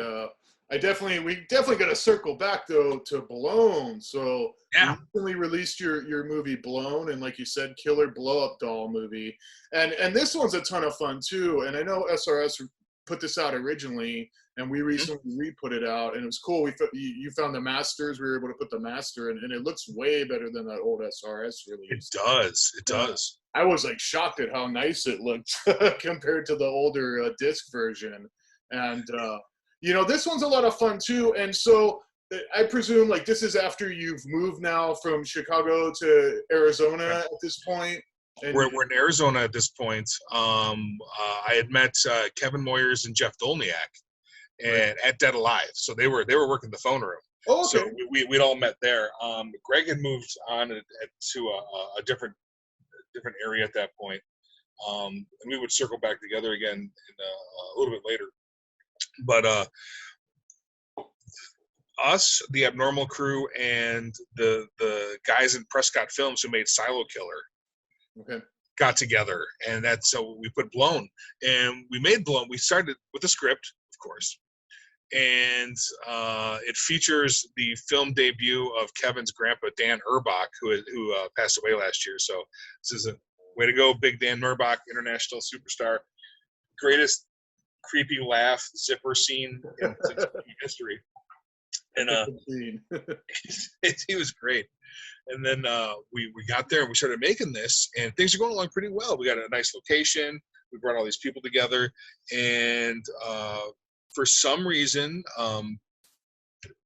we definitely got to circle back though to Blown. So yeah, you recently released your movie Blown, and like you said, killer blow up doll movie, and this one's a ton of fun too. And I know SRS put this out originally, and we recently re-put it out, and it was cool. You found the masters. We were able to put the master, and it looks way better than that old SRS release. It does. I was like shocked at how nice it looked compared to the older disc version, and this one's a lot of fun too. And so I presume like this is after you've moved now from Chicago to Arizona at this point. And we're in Arizona at this point. I had met Kevin Moyers and Jeff Dolniak at Dead Alive, so they were working the phone room. Oh, okay. So we'd all met there. Greg had moved on to a different area at that point, and we would circle back together again a little bit later. But us, the Abnormal Crew, and the guys in Prescott Films who made Silo Killer Okay. got together, and that's so we put Blown, and we made Blown. We started with a script, of course, and it features the film debut of Kevin's grandpa, Dan Urbach, who passed away last year. So this is a way to go, Big Dan Urbach, international superstar, greatest creepy laugh zipper scene in history. And he was great. And then we got there and we started making this, and things are going along pretty well. We got a nice location. We brought all these people together, and for some reason,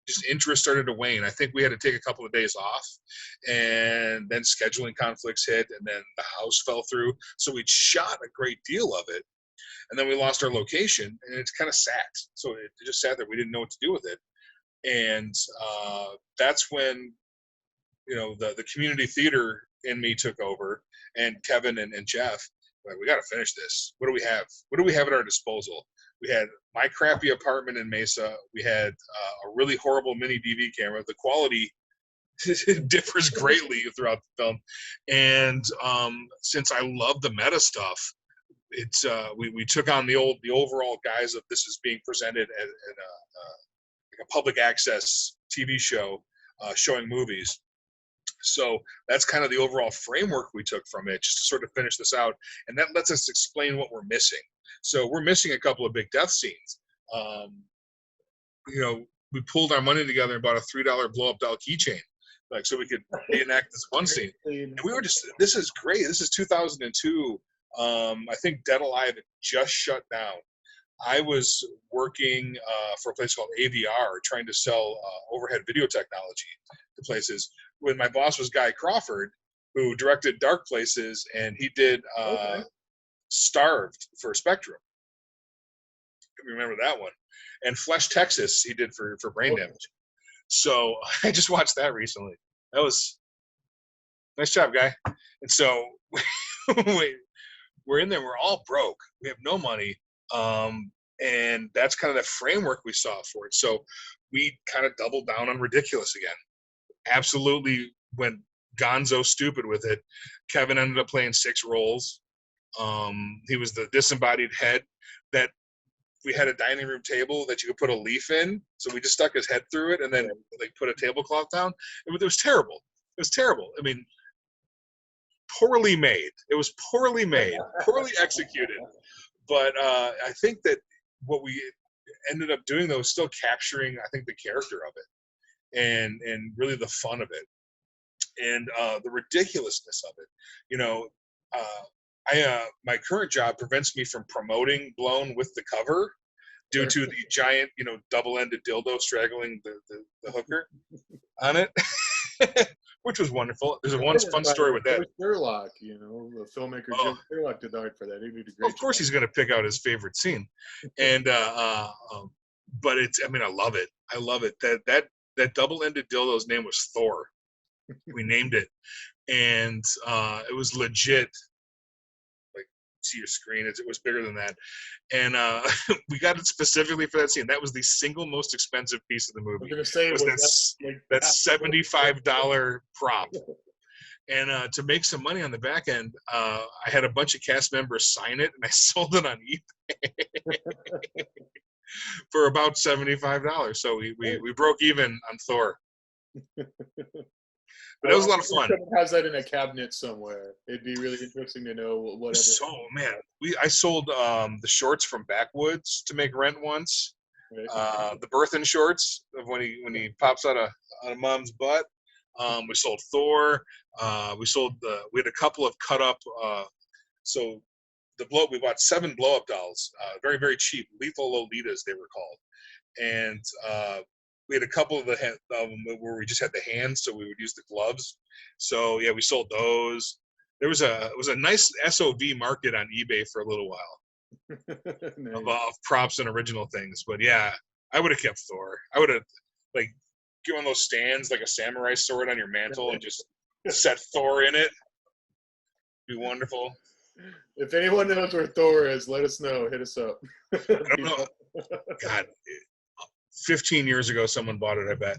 just interest started to wane. I think we had to take a couple of days off, and then scheduling conflicts hit, and then the house fell through. So we shot a great deal of it, and then we lost our location, and it's kind of sat. So it just sat there. We didn't know what to do with it, and that's when the community theater in me took over, and Kevin and Jeff, like, we got to finish this. What do we have? What do we have at our disposal? We had my crappy apartment in Mesa. We had a really horrible mini DV camera. The quality differs greatly throughout the film. And since I love the meta stuff, it's we took on the overall guise of this is being presented as like a public access TV show showing movies. So that's kind of the overall framework we took from it, just to sort of finish this out. And that lets us explain what we're missing. So we're missing a couple of big death scenes. We pulled our money together and bought a $3 blow-up doll keychain, like, so we could reenact this one scene. And we were just, this is great. This is 2002. I think Dead Alive had just shut down. I was working for a place called AVR, trying to sell overhead video technology to places, when my boss was Guy Crawford, who directed Dark Places, and he did Starved for Spectrum. I remember that one. And Flesh, Texas, he did for Brain Damage. So I just watched that recently. That was nice job, Guy. And so we're in there. We're all broke. We have no money. And that's kind of the framework we saw for it. So we kind of doubled down on ridiculous again. Absolutely went gonzo stupid with it. Kevin ended up playing 6 roles. He was the disembodied head. That we had a dining room table that you could put a leaf in, so we just stuck his head through it and then like put a tablecloth down. It was terrible. It was terrible. I mean, poorly made. It was poorly made, poorly executed. But I think that what we ended up doing, though, is still capturing, I think, the character of it and really the fun of it and the ridiculousness of it. My current job prevents me from promoting Blown with the cover due to the giant, double-ended dildo straggling the hooker on it, which was wonderful. There's one fun story with that. Sherlock, the filmmaker Joe Sherlock did the art for that. He did a great Of course, he's going to pick out his favorite scene, and but it's. I mean, I love it. I love it. That double-ended dildo's name was Thor. We named it, and it was legit. See your screen, it was bigger than that, and we got it specifically for that scene. That was the single most expensive piece of the movie. I'm gonna say that $75 prop, and to make some money on the back end, I had a bunch of cast members sign it, and I sold it on eBay for about $75. So we broke even on Thor. But it was a lot of fun. Has that in a cabinet somewhere? It'd be really interesting to know whatever. So man, I sold the shorts from Backwoods to make rent once. Right. The birthing shorts of when he pops out of mom's butt. We sold Thor. We had a couple of cut up. So we bought 7 blow up dolls, very very cheap, Lethal Lolitas they were called, and. We had a couple of them where we just had the hands, so we would use the gloves. So yeah, we sold those. It was a nice SOV market on eBay for a little while nice. of props and original things. But yeah, I would have kept Thor. I would have get one of those stands like a samurai sword on your mantle and just set Thor in it. Be wonderful. If anyone knows where Thor is, let us know. Hit us up. I don't know. God. 15 years ago, someone bought it, I bet.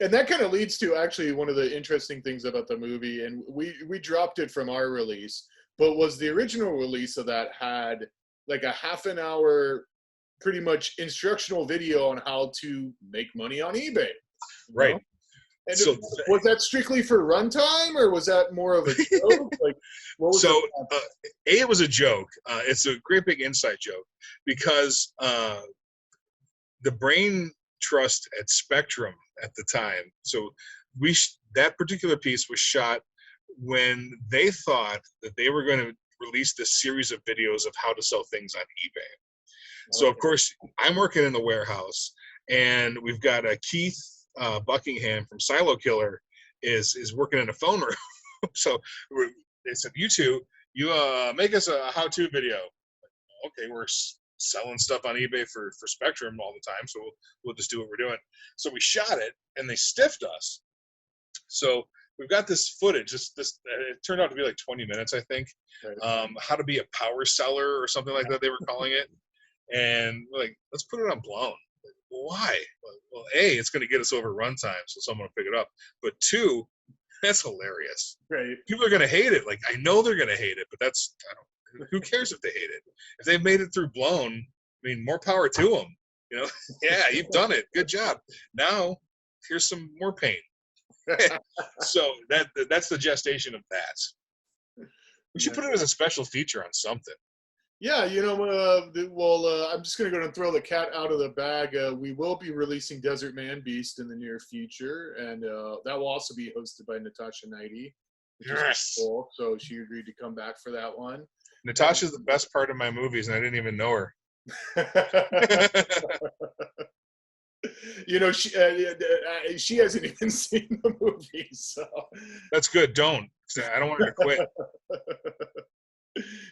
And that kind of leads to actually one of the interesting things about the movie, and we dropped it from our release, but was the original release of that had like a half an hour, pretty much instructional video on how to make money on eBay. Right. And So was that strictly for runtime, or was that more of a joke? Like, what was so it was a joke. It's a great big inside joke because the brain trust at Spectrum at the time. So that particular piece was shot when they thought that they were going to release this series of videos of how to sell things on eBay. So of course I'm working in the warehouse, and we've got Keith Buckingham from Silo Killer is working in a phone room. So they said, you two, you make us a how-to video. Okay, we're selling stuff on eBay for Spectrum all the time, so we'll just do what we're doing. So we shot it, and they stiffed us. So we've got this footage. It turned out to be like 20 minutes, I think. Right. How to be a power seller or something like that, they were calling it. And we're like, let's put it on Blown. Like, why? Well, A, it's going to get us over runtime, so someone will pick it up. But two, that's hilarious. Right. People are going to hate it. Like, I know they're going to hate it, but who cares if they hate it? If they've made it through Blown, I mean, more power to them. You know, yeah, you've done it. Good job. Now, here's some more pain. So that's the gestation of that. We should put it as a special feature on something. Yeah, I'm just going to go and throw the cat out of the bag. We will be releasing Desert Man Beast in the near future, and that will also be hosted by Natasha Knighty, which is cool. So she agreed to come back for that one. Natasha's the best part of my movies, and I didn't even know her. She hasn't even seen the movie, so that's good. Don't. I don't want her to quit.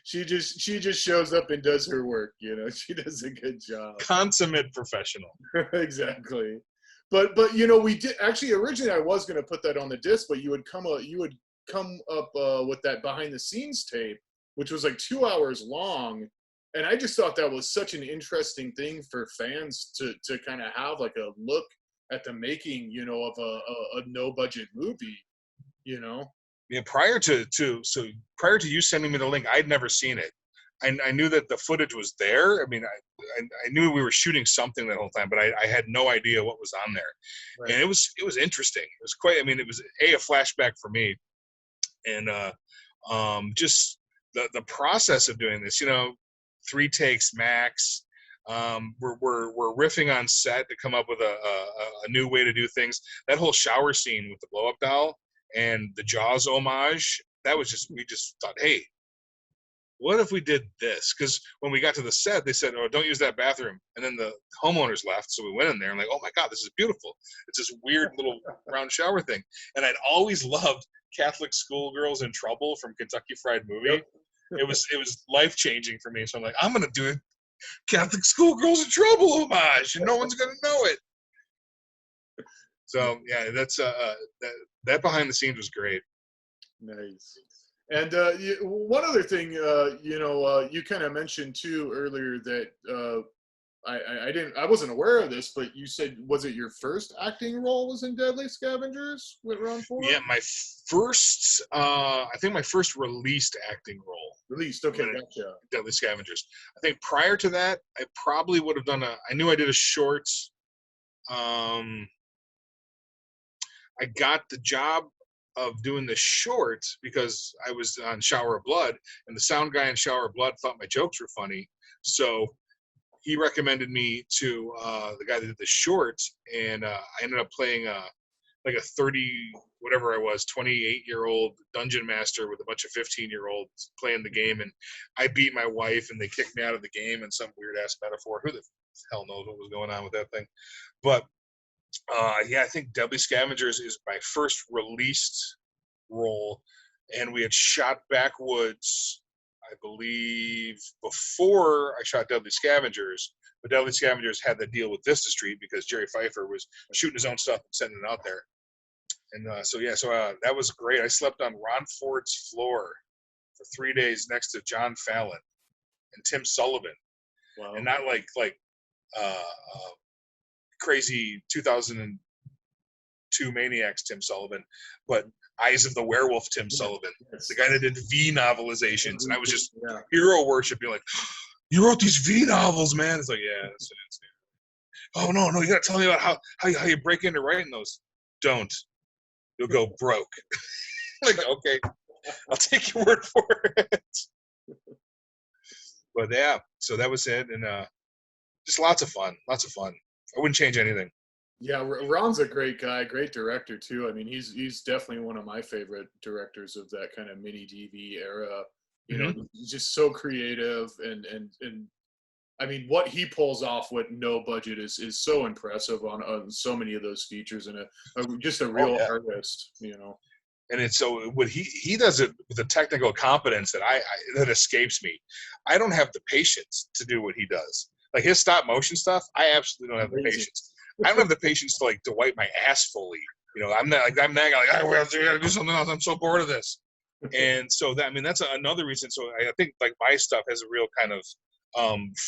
She just shows up and does her work. She does a good job. Consummate professional. Exactly. But we did actually originally. I was going to put that on the disc, but you would come up with that behind the scenes tape, which was like 2 hours long. And I just thought that was such an interesting thing for fans to kind of have like a look at the making, of a no budget movie, Yeah, prior to you sending me the link, I'd never seen it. I knew that the footage was there. I mean, I knew we were shooting something that whole time, but I had no idea what was on there. Right. And it was interesting. It was quite. I mean, it was a flashback for me, and just the process of doing this. 3 takes max. We're riffing on set to come up with a new way to do things. That whole shower scene with the blow up doll and the Jaws homage, that was we just thought, hey, what if we did this? Because when we got to the set, they said, oh, don't use that bathroom. And then the homeowners left, so we went in there and like, oh my God, this is beautiful. It's this weird little round shower thing. And I'd always loved Catholic Schoolgirls in Trouble from Kentucky Fried Movie. Yep. It was life-changing for me. So I'm like, I'm going to do a Catholic Schoolgirls in Trouble homage, and no one's going to know it. So, yeah, that's that behind the scenes was great. Nice. And one other thing, you kind of mentioned, too, earlier that I wasn't aware of this, but you said, was it your first acting role was in Deadly Scavengers with Ron Ford? Yeah, my first, I think my first released acting role. Released, okay, gotcha. Deadly Scavengers. I think prior to that, I probably would have done I knew I did a short. I got the job of doing the short because I was on Shower of Blood, and the sound guy in Shower of Blood thought my jokes were funny. So he recommended me to the guy that did the short, and I ended up playing like a 28-year-old dungeon master with a bunch of 15-year-olds playing the game, and I beat my wife, and they kicked me out of the game in some weird-ass metaphor. Who the hell knows what was going on with that thing? But I think Deadly Scavengers is my first released role, and we had shot Backwoods, I believe, before I shot Deadly Scavengers. But Deadly Scavengers had the deal with Vista Street because Jerry Pfeiffer was shooting his own stuff and sending it out there. And so that was great. I slept on Ron Ford's floor for 3 days next to John Fallon and Tim Sullivan. Wow. And not like crazy 2002 Maniacs Tim Sullivan, but Eyes of the Werewolf Tim Sullivan, the guy that did V novelizations, and I was just hero worshiping, like, you wrote these V novels, man. It's like, yeah, that's it. Oh no, you gotta tell me about how you break into writing those. Don't. You'll go broke. Like, okay, I'll take your word for it. But yeah, so that was it, and just lots of fun. I wouldn't change anything. Yeah, Ron's a great guy, great director too. I mean, he's definitely one of my favorite directors of that kind of mini DV era. You know, he's just so creative, and I mean, what he pulls off with no budget is so impressive on so many of those features, and just a real artist, you know. And it's so what he does it with a technical competence that that escapes me. I don't have the patience to do what he does. Like his stop motion stuff, I absolutely don't have the patience. I don't have the patience to wipe my ass fully. You know, I'm not like I gotta do something else. I'm so bored of this. And so that, I mean, that's another reason. So I think like my stuff has a real kind of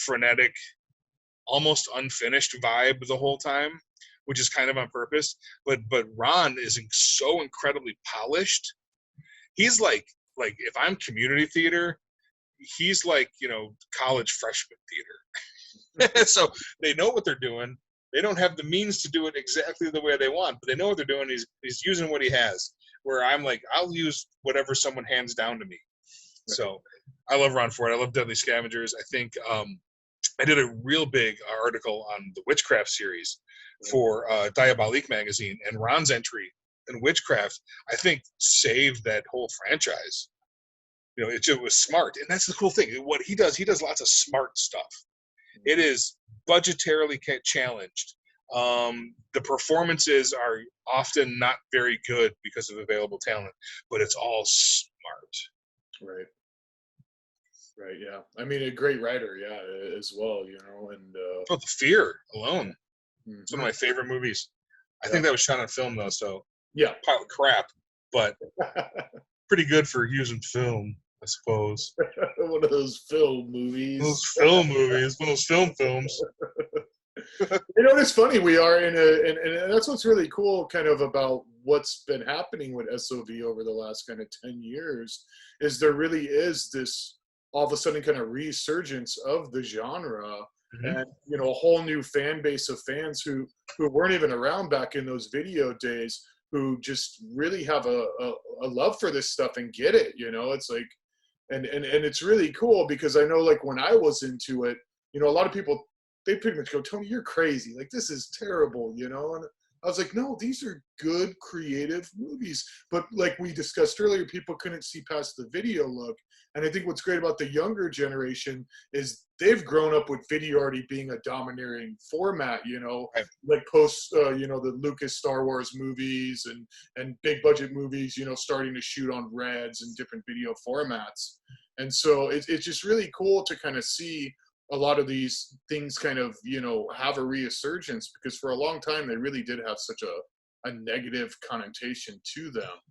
frenetic, almost unfinished vibe the whole time, which is kind of on purpose. But Ron is so incredibly polished. He's like if I'm community theater, he's like, you know, college freshman theater. So they know what they're doing. They don't have the means to do it exactly the way they want, but they know what they're doing. He's using what he has. Where I'm like, I'll use whatever someone hands down to me. Right. So I love Ron Ford. I love Deadly Scavengers. I think I did a real big article on the Witchcraft series for Diabolique magazine, and Ron's entry in Witchcraft, I think, saved that whole franchise. You know, it was smart, and that's the cool thing. What he does lots of smart stuff. It is budgetarily challenged. The performances are often not very good because of available talent, but it's all smart. Right. Yeah. I mean, a great writer. Yeah, as well. You know, and The Fear alone. It's one of my favorite movies. I think that was shot on film though, so pile of crap, but pretty good for using film, I suppose. One of those film movies. One of those films. You know, it's funny. We are and that's what's really cool, kind of about what's been happening with SOV over the last kind of 10 years, is there really is this all of a sudden kind of resurgence of the genre, and you know, a whole new fan base of fans who weren't even around back in those video days, who just really have a love for this stuff and get it. You know, it's like, and it's really cool, because I know, like, when I was into it, you know, a lot of people, they pretty much go, Tony, you're crazy. Like, this is terrible, you know? And I was like, no, these are good, creative movies. But like we discussed earlier, people couldn't see past the video look. And I think what's great about the younger generation is they've grown up with video already being a domineering format, you know, like post, you know, the Lucas Star Wars movies and big budget movies, you know, starting to shoot on Reds and different video formats. And so it's just really cool to kind of see a lot of these things kind of, you know, have a resurgence, because for a long time they really did have such a negative connotation to them.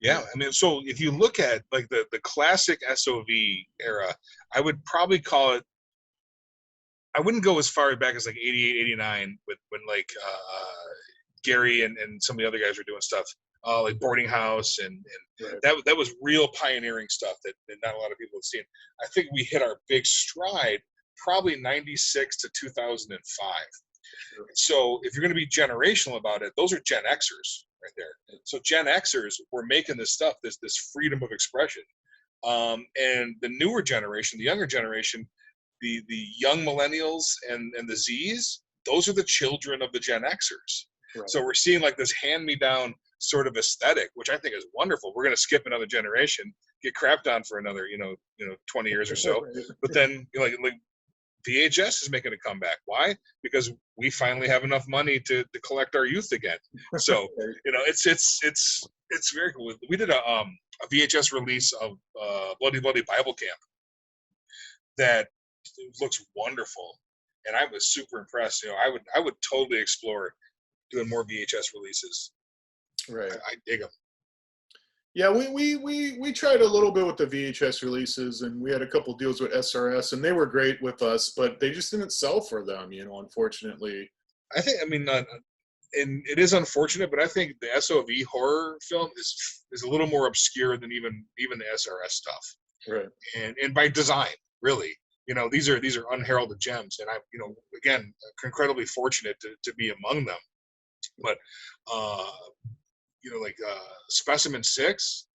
Yeah, I mean, so if you look at like the classic SOV era, I would probably call it, I wouldn't go as far back as like 88, 89 when like Gary and some of the other guys were doing stuff, like Boarding House and that was real pioneering stuff that not a lot of people have seen. I think we hit our big stride probably 96 to 2005. Sure. So if you're going to be generational about it, those are Gen Xers right there. So Gen Xers were making this stuff, this freedom of expression. And the newer generation, the younger generation, the young millennials and the Zs, those are the children of the Gen Xers. Right. So we're seeing like this hand-me-down sort of aesthetic, which I think is wonderful. We're going to skip another generation, get crapped on for another, 20 years or so. But then like VHS is making a comeback. Why? Because we finally have enough money to collect our youth again. So, it's very cool. We did a VHS release of Bloody Bloody Bible Camp that looks wonderful, and I was super impressed. You know, I would totally explore doing more VHS releases. Right. I dig them. Yeah, we tried a little bit with the VHS releases, and we had a couple deals with SRS, and they were great with us, but they just didn't sell for them, you know, unfortunately. I think, I mean, and it is unfortunate, but I think the SOV horror film is a little more obscure than even the SRS stuff, Right. and by design, really. These are unheralded gems, and I'm, again, incredibly fortunate to be among them. But like Specimen 6,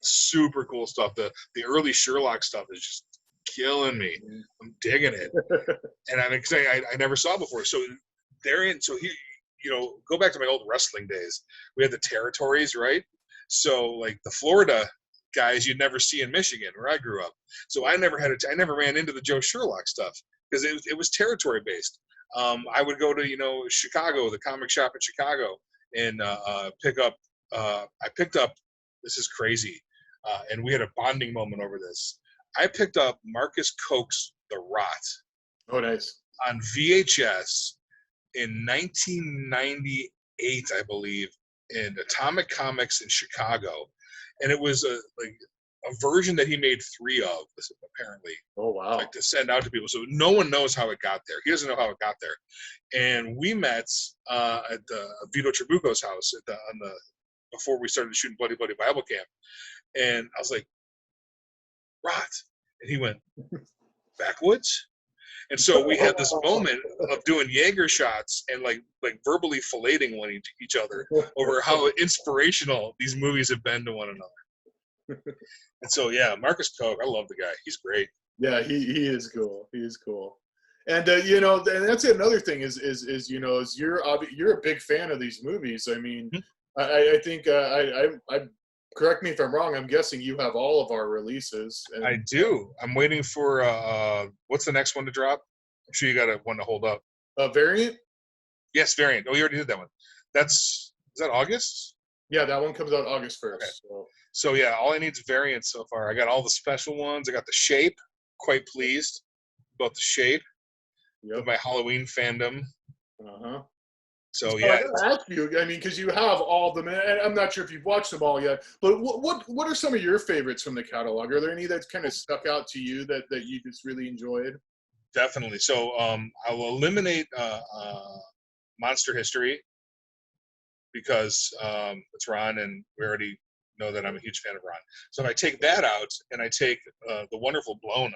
super cool stuff. The early Sherlock stuff is just killing me. I'm digging it, and I'm excited. I never saw before. So so here, go back to my old wrestling days. We had the territories, right? So like the Florida guys you'd never see in Michigan, where I grew up. So I never ran into the Joe Sherlock stuff because it was territory based. I would go to Chicago, the comic shop in Chicago, and pick up. I picked up. This is crazy, and we had a bonding moment over this. I picked up Marcus Koch's The Rot. Oh, nice. On VHS in 1998, I believe, in Atomic Comics in Chicago, and it was a version that he made 3 of, apparently. Oh, wow. Like to send out to people, so no one knows how it got there. He doesn't know how it got there, and we met at the Vito Trabucco's house before we started shooting Bloody Bloody Bible Camp, and I was like, "Rot," and he went, "Backwoods." And so we had this moment of doing Jaeger shots and like verbally filleting each other over how inspirational these movies have been to one another. And so, yeah, Marcus Koch, I love the guy. He's great. Yeah, he is cool. He is cool. And and that's another thing is you're a big fan of these movies. I mean, I think I correct me if I'm wrong. I'm guessing you have all of our releases. And, I do. I'm waiting for what's the next one to drop? I'm sure you got one to hold up. Variant? Yes, Variant. Oh, you already did that one. Is that August? Yeah, that one comes out August 1st. Okay. So yeah, all I need is Variant so far. I got all the special ones. I got the Shape. Quite pleased about the Shape. Yep. With my Halloween fandom. Uh-huh. So yeah, I gotta ask you. I mean, because you have all of them, and I'm not sure if you've watched them all yet. But what are some of your favorites from the catalog? Are there any that's kind of stuck out to you that you just really enjoyed? Definitely. So I will eliminate Monster History because it's Ron, and we already know that I'm a huge fan of Ron. So if I take that out and I take the Wonderful Blown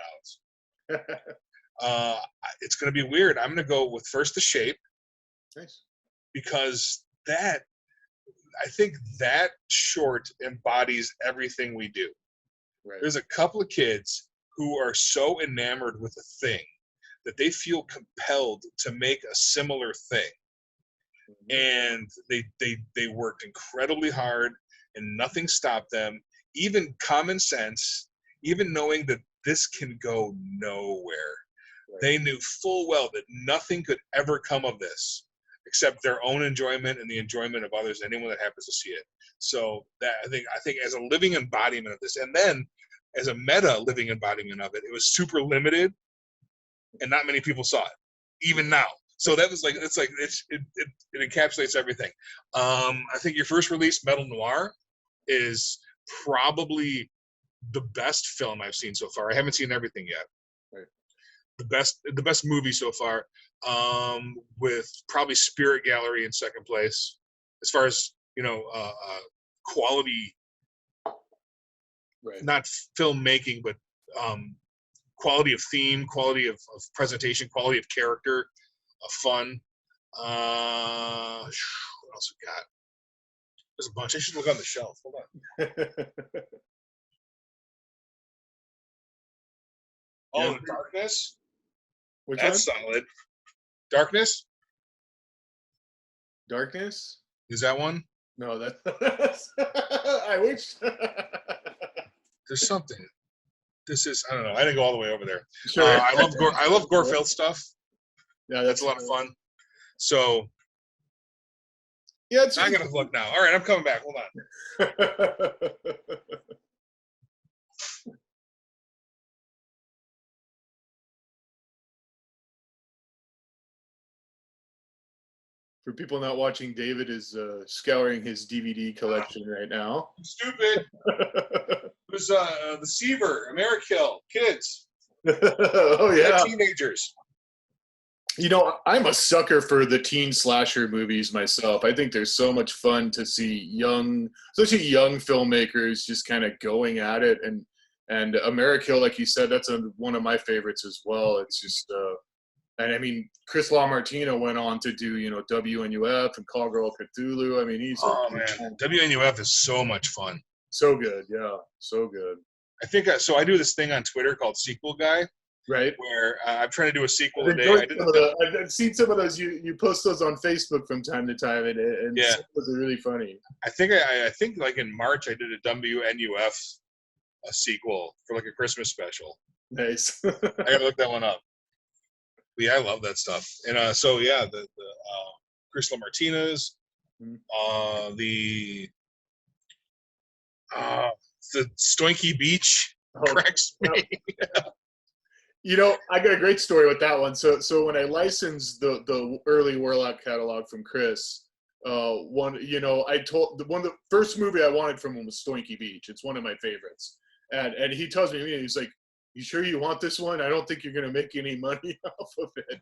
out, it's going to be weird. I'm going to go with first the Shape. Nice. Because I think that short embodies everything we do. Right. There's a couple of kids who are so enamored with a thing that they feel compelled to make a similar thing. And they worked incredibly hard and nothing stopped them. Even common sense, even knowing that this can go nowhere. Right. They knew full well that nothing could ever come of this except their own enjoyment and the enjoyment of others, anyone that happens to see it. So that I think as a living embodiment of this, and then as a meta living embodiment of it, it was super limited, and not many people saw it, even now. So that was it encapsulates everything. I think your first release, Metal Noir, is probably the best film I've seen so far. I haven't seen everything yet. Right. The best movie so far. With probably Spirit Gallery in second place as far as quality, right. Not filmmaking, but quality of theme, quality of presentation, quality of character, of fun. What else we got? There's a bunch. I should look on the shelf. Hold on. Oh, Darkness. That's solid. Darkness? Darkness? Is that one? No, that's I wish. There's something. This is, I don't know. I didn't go all the way over there. Sure. I love Gore-filled stuff. Yeah, that's a lot of fun. So yeah, I'm gonna look now. All right, I'm coming back. Hold on. For people not watching, David is scouring his DVD collection right now. Stupid. It was the Seaver, Amerikill, kids. Oh yeah, teenagers. You know, I'm a sucker for the teen slasher movies myself. I think there's so much fun to see young, especially young filmmakers, just kind of going at it. And Amerikill, like you said, that's one of my favorites as well. It's just, and I mean, Chris LaMartine went on to do, you know, WNUF and Call Girl Cthulhu. I mean, he's a Oh man, WNUF is so much fun. so good, yeah, so good. I think so. I do this thing on Twitter called Sequel Guy, Right. where I'm trying to do a sequel I've a day. I enjoyed did some of I've seen some of those. You post those on Facebook from time to time, and yeah. some of those are really funny. I think like in March I did a WNUF a sequel for like a Christmas special. Nice. I gotta look that one up. But yeah, I love that stuff. And so yeah, the Chris LaMartina's, the Stoinky Beach cracks me. You know, I got a great story with that one. So when I licensed the early Warlock catalog from Chris, I told one of the first movie I wanted from him was Stoinky Beach. It's one of my favorites, and he tells me, he's like, "You sure you want this one? I don't think you're gonna make any money off of it."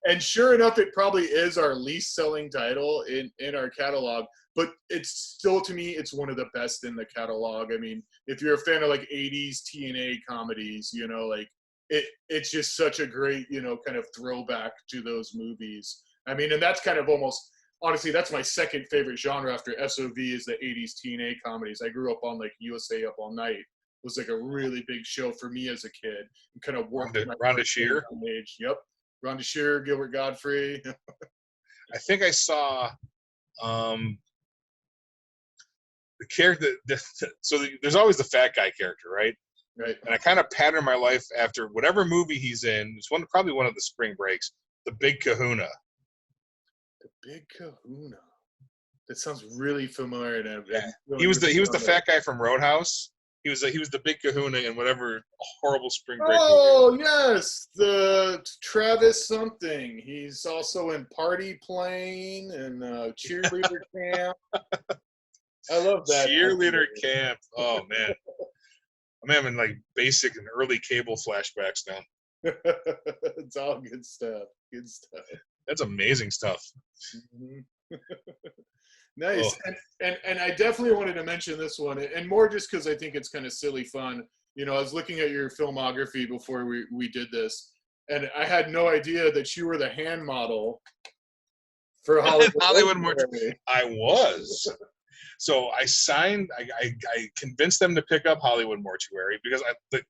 And sure enough, it probably is our least selling title in our catalog, but it's still, to me, it's one of the best in the catalog. I mean, if you're a fan of like 80s TNA comedies, you know, like it's just such a great, you know, kind of throwback to those movies. I mean, and that's kind of almost, honestly, that's my second favorite genre after SOV is the 80s TNA comedies. I grew up on like USA Up All Night. It was like a really big show for me as a kid. And kind of worked Rhonda Shear. Age. Yep. Rhonda Shear, Gilbert Godfrey. I think I saw the character. So there's always the fat guy character, right? Right. And I kind of pattern my life after whatever movie he's in. It's probably one of the spring breaks. The Big Kahuna. The Big Kahuna. That sounds really familiar. Yeah. He was the fat guy from Roadhouse. He was the Big Kahuna in whatever horrible spring break. Oh movie. Yes, the Travis something. He's also in Party Plane and Cheerleader Camp. I love that. Cheerleader Camp. Oh man, I'm having like basic and early cable flashbacks now. It's all good stuff. Good stuff. That's amazing stuff. Mm-hmm. Nice. Oh. And I definitely wanted to mention this one, and more just because I think it's kind of silly fun. You know, I was looking at your filmography before we did this, and I had no idea that you were the hand model for Hollywood Mortuary. I was. So I signed. I convinced them to pick up Hollywood Mortuary because the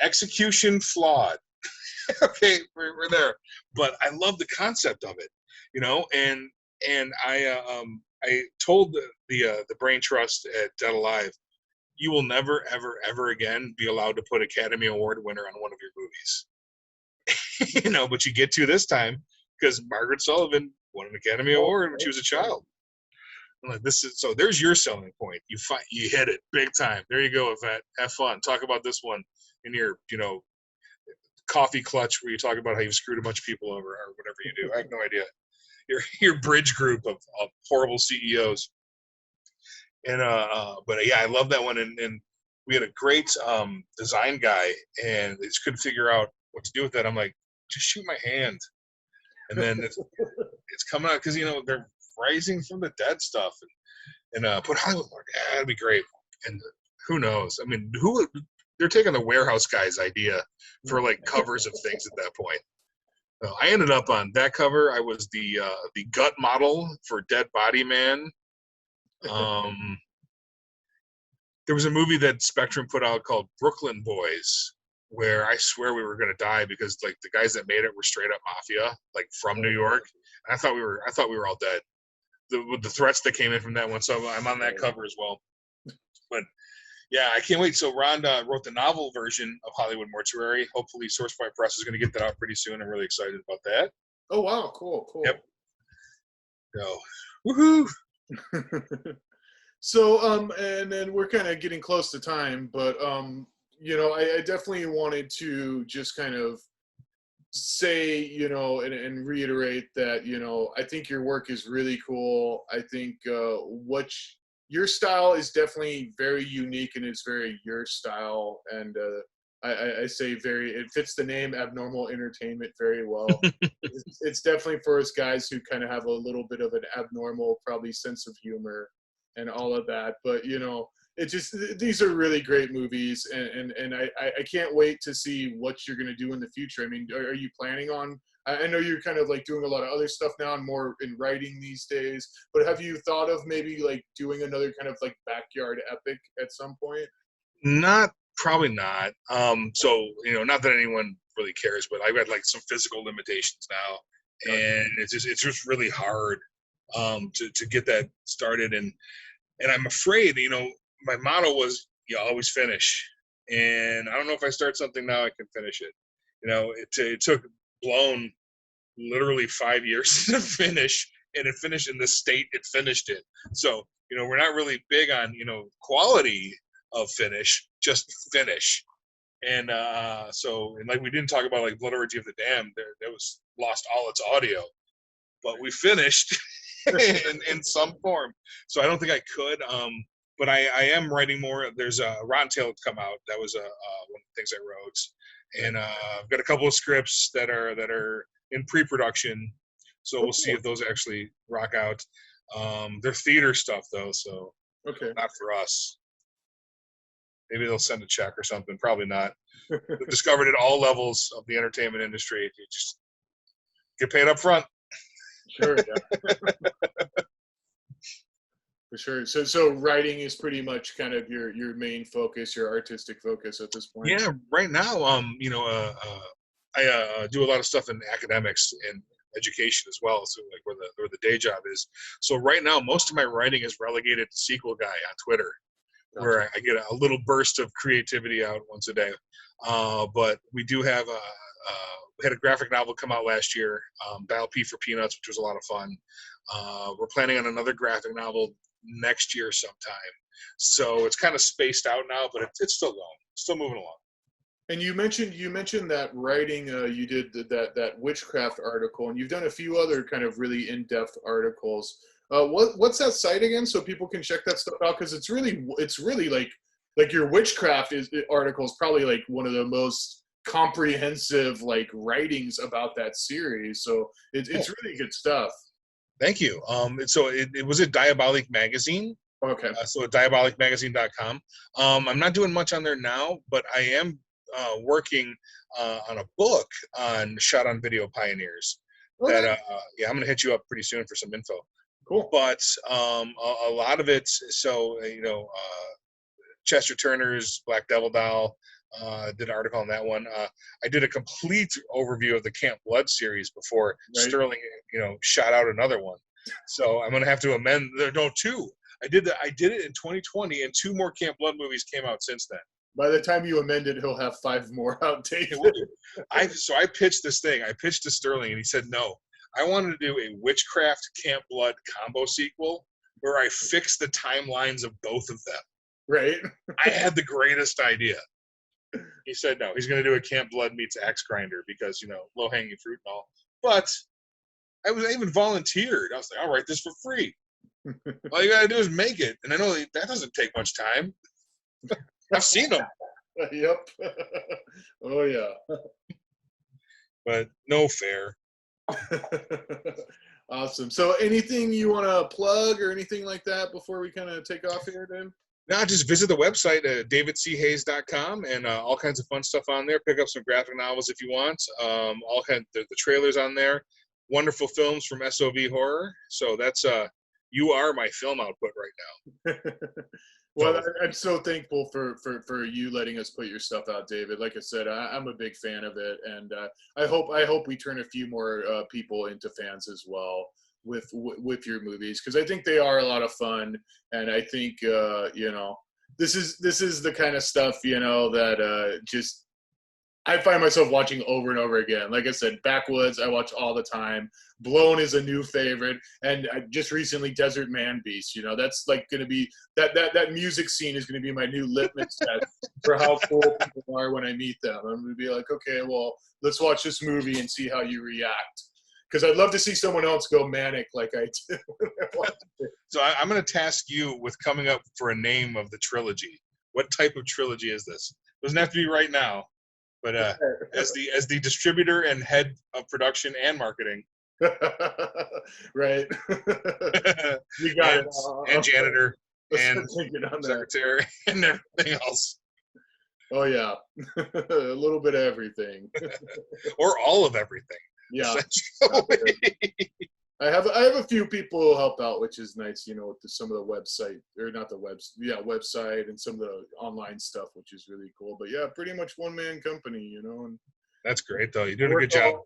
execution flawed. Okay, we're there, but I love the concept of it, you know, and I told the Brain Trust at Dead Alive, you will never ever again be allowed to put Academy Award winner on one of your movies. You know, but you get to this time because Margaret Sullivan won an Academy Award when she was a child. I'm like, there's your selling point. You hit it big time. There you go, Yvette. Have fun. Talk about this one in your, you know, coffee clutch where you talk about how you've screwed a bunch of people over or whatever you do. I have no idea. Your bridge group of horrible CEOs. And but yeah, I love that one. And we had a great design guy, and they just couldn't figure out what to do with that. I'm like, just shoot my hand, and then it's coming out because, you know, they're rising from the dead stuff, and put Hollywood. Yeah, that'd be great. And who knows? I mean, they're taking the warehouse guy's idea for like covers of things at that point. I ended up on that cover. I was the gut model for Dead Body Man. There was a movie that Spectrum put out called Brooklyn Boys, where I swear we were going to die because like the guys that made it were straight up mafia, like from New York. And I thought we were all dead. With the threats that came in from that one, so I'm on that cover as well. But yeah, I can't wait. So Rhonda wrote the novel version of Hollywood Mortuary. Hopefully Sourcepoint Press is going to get that out pretty soon. I'm really excited about that. Oh, wow. Cool. Yep. So, woohoo. So, and then we're kind of getting close to time, but, you know, I definitely wanted to just kind of say, you know, and reiterate that, you know, I think your work is really cool. I think your style is definitely very unique and it's very your style. And I say it fits the name Abnormal Entertainment very well. It's definitely for us guys who kind of have a little bit of an abnormal, probably, sense of humor and all of that. But, you know, it just, these are really great movies, and I can't wait to see what you're going to do in the future. I mean, are you planning on, I know you're kind of like doing a lot of other stuff now and more in writing these days, but have you thought of maybe like doing another kind of like backyard epic at some point? Probably not. So, you know, not that anyone really cares, but I've got like some physical limitations now, Gotcha. and it's just really hard to get that started. And I'm afraid, you know, my motto was you always finish, and I don't know if I start something now I can finish it. You know, it took Blown literally 5 years to finish, and it finished in the state it finished it. So, you know, we're not really big on, you know, quality of finish, just finish. And so, and like we didn't talk about like Blood Orgy of the Damned, there was lost all its audio, but we finished in some form. So I don't think I could. But I am writing more. There's a Rotten Tail come out. That was one of the things I wrote, and I've got a couple of scripts that are in pre-production. So we'll see if those actually rock out. They're theater stuff though, so Okay. not for us. Maybe they'll send a check or something. Probably not. They've discovered at all levels of the entertainment industry, you just get paid up front. Sure. Yeah. For sure. So writing is pretty much kind of your main focus, your artistic focus at this point. Yeah, right now, you know, I do a lot of stuff in academics and education as well. So like where the day job is. So right now, most of my writing is relegated to Sequel Guy on Twitter, where I get a little burst of creativity out once a day. But we do have we had a graphic novel come out last year, Dial P for Peanuts, which was a lot of fun. We're planning on another graphic novel next year sometime. So it's kind of spaced out now, but it's still going, still moving along. And you mentioned that writing, you did that witchcraft article, and you've done a few other kind of really in-depth articles. What's that site again, so people can check that stuff out? Because it's really like your witchcraft article is probably like one of the most comprehensive like writings about that series. So it's really good stuff. Thank you. So it was a Diabolic magazine. Okay. So at diabolicmagazine.com. I'm not doing much on there now, but I am working on a book on shot on video pioneers. Okay. That yeah, I'm gonna hit you up pretty soon for some info. Cool. But a lot of it, so you know, Chester Turner's Black Devil Doll. Did an article on that one. I did a complete overview of the Camp Blood series before Sterling, you know, shot out another one. So I'm gonna have to amend. No, two. I did it in 2020, and 2 more Camp Blood movies came out since then. By the time you amend it, he'll have 5 more outdated. So I pitched this thing. I pitched to Sterling, and he said no. I wanted to do a Witchcraft Camp Blood combo sequel where I fix the timelines of both of them. Right. I had the greatest idea. He said no. He's going to do a Camp Blood meets Axe Grinder because, you know, low hanging fruit and all. But I even volunteered. I was like, I'll write this for free. All you got to do is make it. And I know that doesn't take much time. I've seen them. Yep. Oh, yeah. But no fair. Awesome. So anything you want to plug or anything like that before we kind of take off here, Dan? No, just visit the website at davidchayes.com and all kinds of fun stuff on there. Pick up some graphic novels if you want. All kinds the trailers on there. Wonderful films from SOV Horror. So that's you are my film output right now. Well, I'm so thankful for you letting us put your stuff out, David. Like I said, I'm a big fan of it, and I hope we turn a few more people into fans as well with your movies, because I think they are a lot of fun, and I think you know, this is the kind of stuff, you know, that just I find myself watching over and over again. Like I said, Backwoods, I watch all the time. Blown is a new favorite. And just recently, Desert Man Beast. You know, that's like going to be, that music scene is going to be my new litmus test for how cool people are when I meet them. I'm going to be like, okay, well, let's watch this movie and see how you react. Because I'd love to see someone else go manic like I did. So I'm going to task you with coming up for a name of the trilogy. What type of trilogy is this? Doesn't have to be right now. But as the distributor and head of production and marketing, right. You got and, it. and janitor and Thinking on that. secretary and everything else, Oh yeah, a little bit of everything, or all of everything. Yeah. essentially. I have a few people who help out, which is nice, you know, with some of the website, or not the website and some of the online stuff, which is really cool. But yeah, pretty much one man company, you know. And That's great though. You're doing a good job.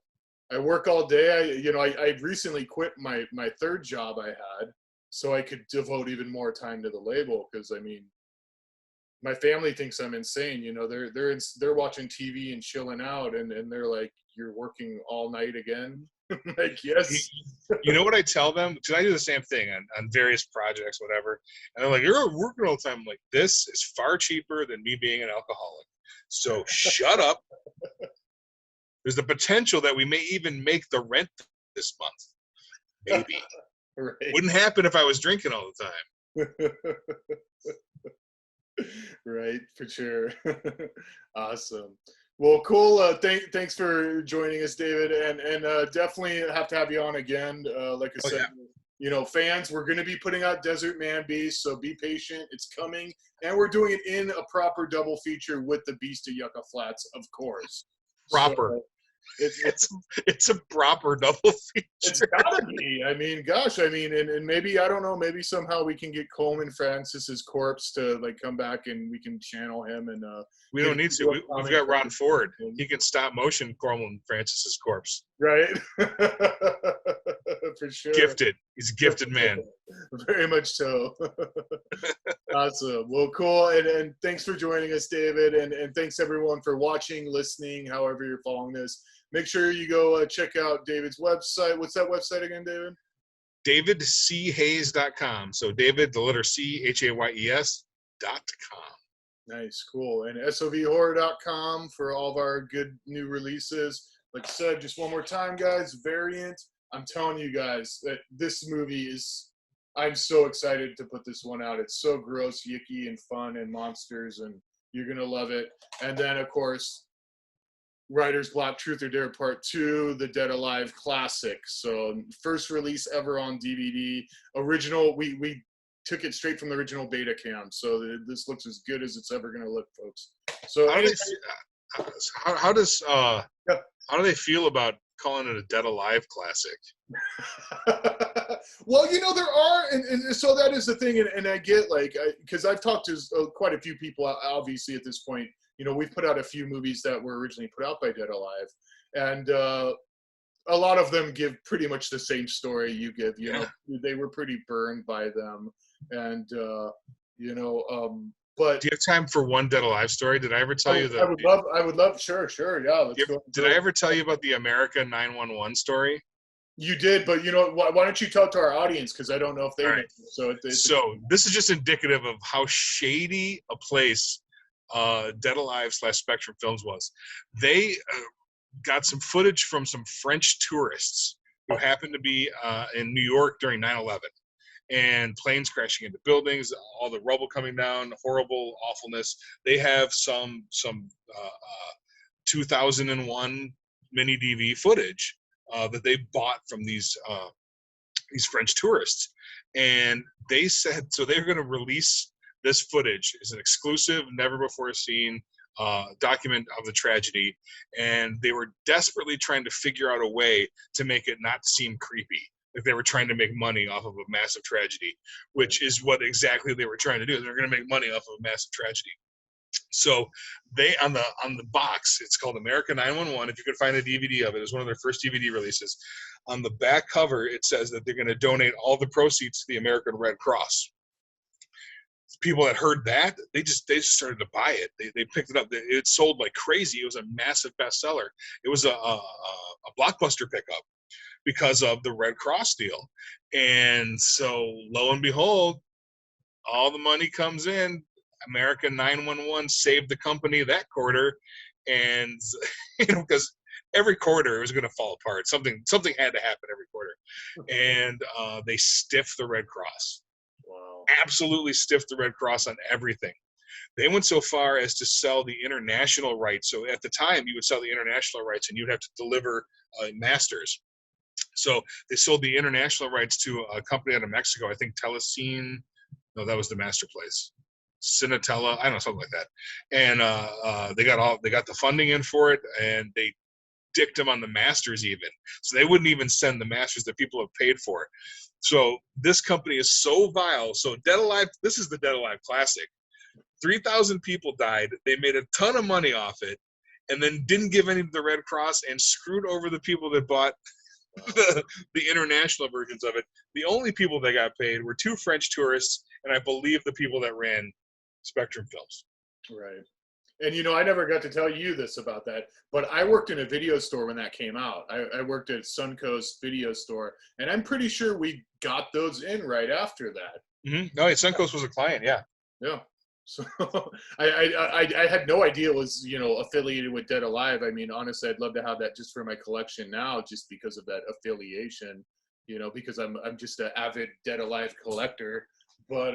I work all day. I recently quit my third job I had, so I could devote even more time to the label. Because I mean, my family thinks I'm insane. You know, they're watching TV and chilling out, and they're like, "You're working all night again." Like, yes. You know what I tell them? Because I do the same thing on various projects, whatever. And they're like, "You're working all the time." I'm like, this is far cheaper than me being an alcoholic. So shut up. There's the potential that we may even make the rent this month. Maybe. Right. Wouldn't happen if I was drinking all the time. Right, for sure. Awesome. Well, cool. Thanks for joining us, David, and definitely have to have you on again. Like I said, yeah. You know, fans, we're going to be putting out Desert Man Beast, so be patient. It's coming, and we're doing it in a proper double feature with the Beast of Yucca Flats, of course. Proper. So, it's a proper double feature. It's gotta be. I mean, gosh, I mean, and maybe, I don't know, maybe somehow we can get Coleman Francis's corpse to like come back and we can channel him. And we don't need to. We've got Ron Ford. He can stop motion Coleman Francis's corpse. Right. For sure. Gifted. He's a gifted man. Very much so. Awesome. Well, cool. And thanks for joining us, David. And thanks everyone for watching, listening, however you're following this. Make sure you go check out David's website. What's that website again, David? DavidCHayes.com. So David, the letter C, HAYES.com. Nice, cool. And SOVHorror.com for all of our good new releases. Like I said, just one more time, guys, Variant. I'm telling you guys that this movie is, I'm so excited to put this one out. It's so gross, yicky, and fun, and monsters, and you're going to love it. And then, of course, Writer's Block, Truth or Dare Part 2, the Dead Alive classic. So first release ever on DVD. Original, we took it straight from the original Betacam. So this looks as good as it's ever going to look, folks. So how do they feel about calling it a Dead Alive classic? Well, you know, there are, and so that is the thing, and I get, like, because I've talked to quite a few people, obviously, at this point. You know, we've put out a few movies that were originally put out by Dead Alive, and a lot of them give pretty much the same story you give. You know, they were pretty burned by them, and you know, but do you have time for one Dead Alive story? Did I ever tell you that? I would love, sure, yeah. Let's go. Did I ever tell you about the America 911 story? You did, but you know, why don't you talk to our audience, because I don't know if they know. So this is just indicative of how shady a place Dead Alive / Spectrum Films was. They got some footage from some French tourists who happened to be in New York during 9/11, and planes crashing into buildings, all the rubble coming down, horrible awfulness. They have some 2001 mini DV footage that they bought from these French tourists, and they said so they're going to release this footage as an exclusive, never before seen document of the tragedy, and they were desperately trying to figure out a way to make it not seem creepy. Like they were trying to make money off of a massive tragedy, which is what exactly they were trying to do. They're going to make money off of a massive tragedy. So they on the box, it's called America 911. If you could find a DVD of it, it's one of their first DVD releases. On the back cover, it says that they're going to donate all the proceeds to the American Red Cross. People that heard that, they just started to buy it. They picked it up. It sold like crazy. It was a massive bestseller. It was a blockbuster pickup because of the Red Cross deal. And so lo and behold, all the money comes in. America 911 saved the company that quarter, and you know, because every quarter it was going to fall apart. Something had to happen every quarter, and they stiffed the Red Cross. Wow. Absolutely stiffed the Red Cross on everything. They went so far as to sell the international rights. So at the time, you would sell the international rights, and you'd have to deliver masters. So they sold the international rights to a company out of Mexico. I think Telecine. No, that was the master place. Cinetella, I don't know, something like that. And they got the funding in for it, and they dicked them on the masters even. So they wouldn't even send the masters that people have paid for. So this company is so vile. So Dead Alive, this is the Dead Alive Classic. 3,000 people died. They made a ton of money off it, and then didn't give any to the Red Cross and screwed over the people that bought the international versions of it. The only people that got paid were 2 French tourists, and I believe the people that ran Spectrum Films. Right. And, you know, I never got to tell you this about that, but I worked in a video store when that came out. I worked at Suncoast Video Store, and I'm pretty sure we got those in right after that. Mm-hmm. No, Suncoast was a client, yeah. Yeah. So I had no idea it was, you know, affiliated with Dead Alive. I mean, honestly, I'd love to have that just for my collection now, just because of that affiliation, you know, because I'm just an avid Dead Alive collector. But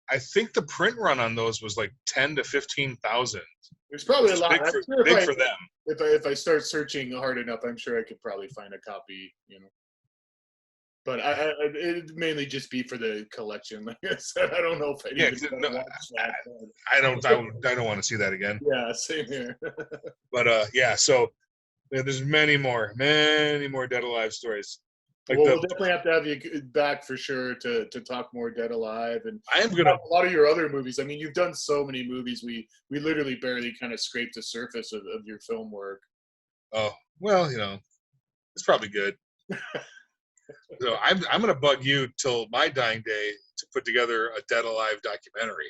I think the print run on those was like 10 to 15,000. There's probably a lot. Big for them. If I start searching hard enough, I'm sure I could probably find a copy, you know. But it'd mainly just be for the collection. Like I said, I don't know if I don't want to see that again. Yeah, same here. But yeah, so there's many more Dead Alive stories. Like we'll definitely have to have you back for sure to talk more Dead Alive, and I am gonna a lot of your other movies. I mean, you've done so many movies. We literally barely kind of scraped the surface of your film work. Oh well, you know, it's probably good. So I'm gonna bug you till my dying day to put together a Dead Alive documentary.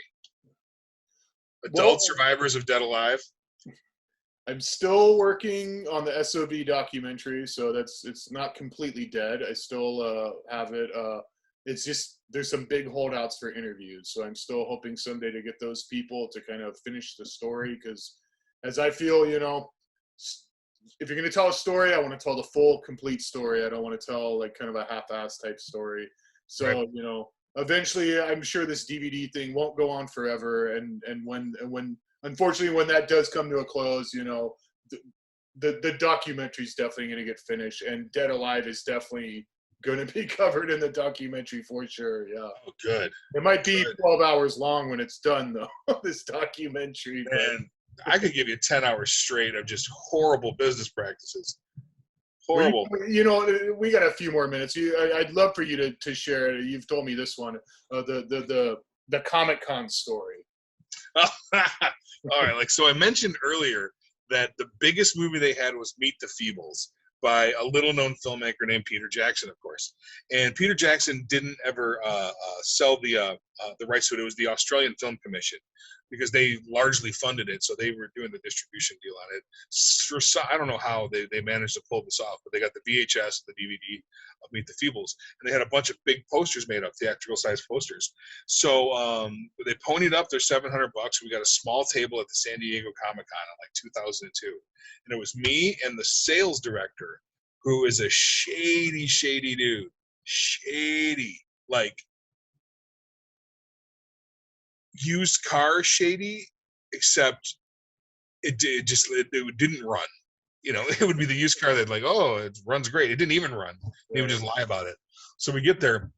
Adult survivors of Dead Alive. I'm still working on the SOV documentary, so it's not completely dead. I still have it. It's just there's some big holdouts for interviews, so I'm still hoping someday to get those people to kind of finish the story. Because as I feel, you know, if you're going to tell a story, I want to tell the full, complete story. I don't want to tell like kind of a half-ass type story. So right. You know, eventually, I'm sure this DVD thing won't go on forever, and when unfortunately, when that does come to a close, you know, the documentary is definitely going to get finished, and Dead Alive is definitely going to be covered in the documentary for sure. Yeah. Oh, good. It might be 12 hours long when it's done, though. This documentary. And I could give you 10 hours straight of just horrible business practices. Horrible. You know, we got a few more minutes. I'd love for you to share. You've told me this one, the Comic-Con story. All right, like so I mentioned earlier that the biggest movie they had was Meet the Feebles by a little-known filmmaker named Peter Jackson, of course. And Peter Jackson didn't ever sell the rights to it. It was the Australian Film Commission because they largely funded it, so they were doing the distribution deal on it. I don't know how they managed to pull this off, but they got the VHS, the DVD of Meet the Feebles, and they had a bunch of big posters made up, theatrical-sized posters. So they ponied up their $700. We got a small table at the San Diego Comic-Con in like 2002, and it was me and the sales director, who is a shady dude. Shady, like used car shady, except it didn't run. You know, it would be the used car that like, oh, it runs great. It didn't even run. He would just lie about it. So we get there,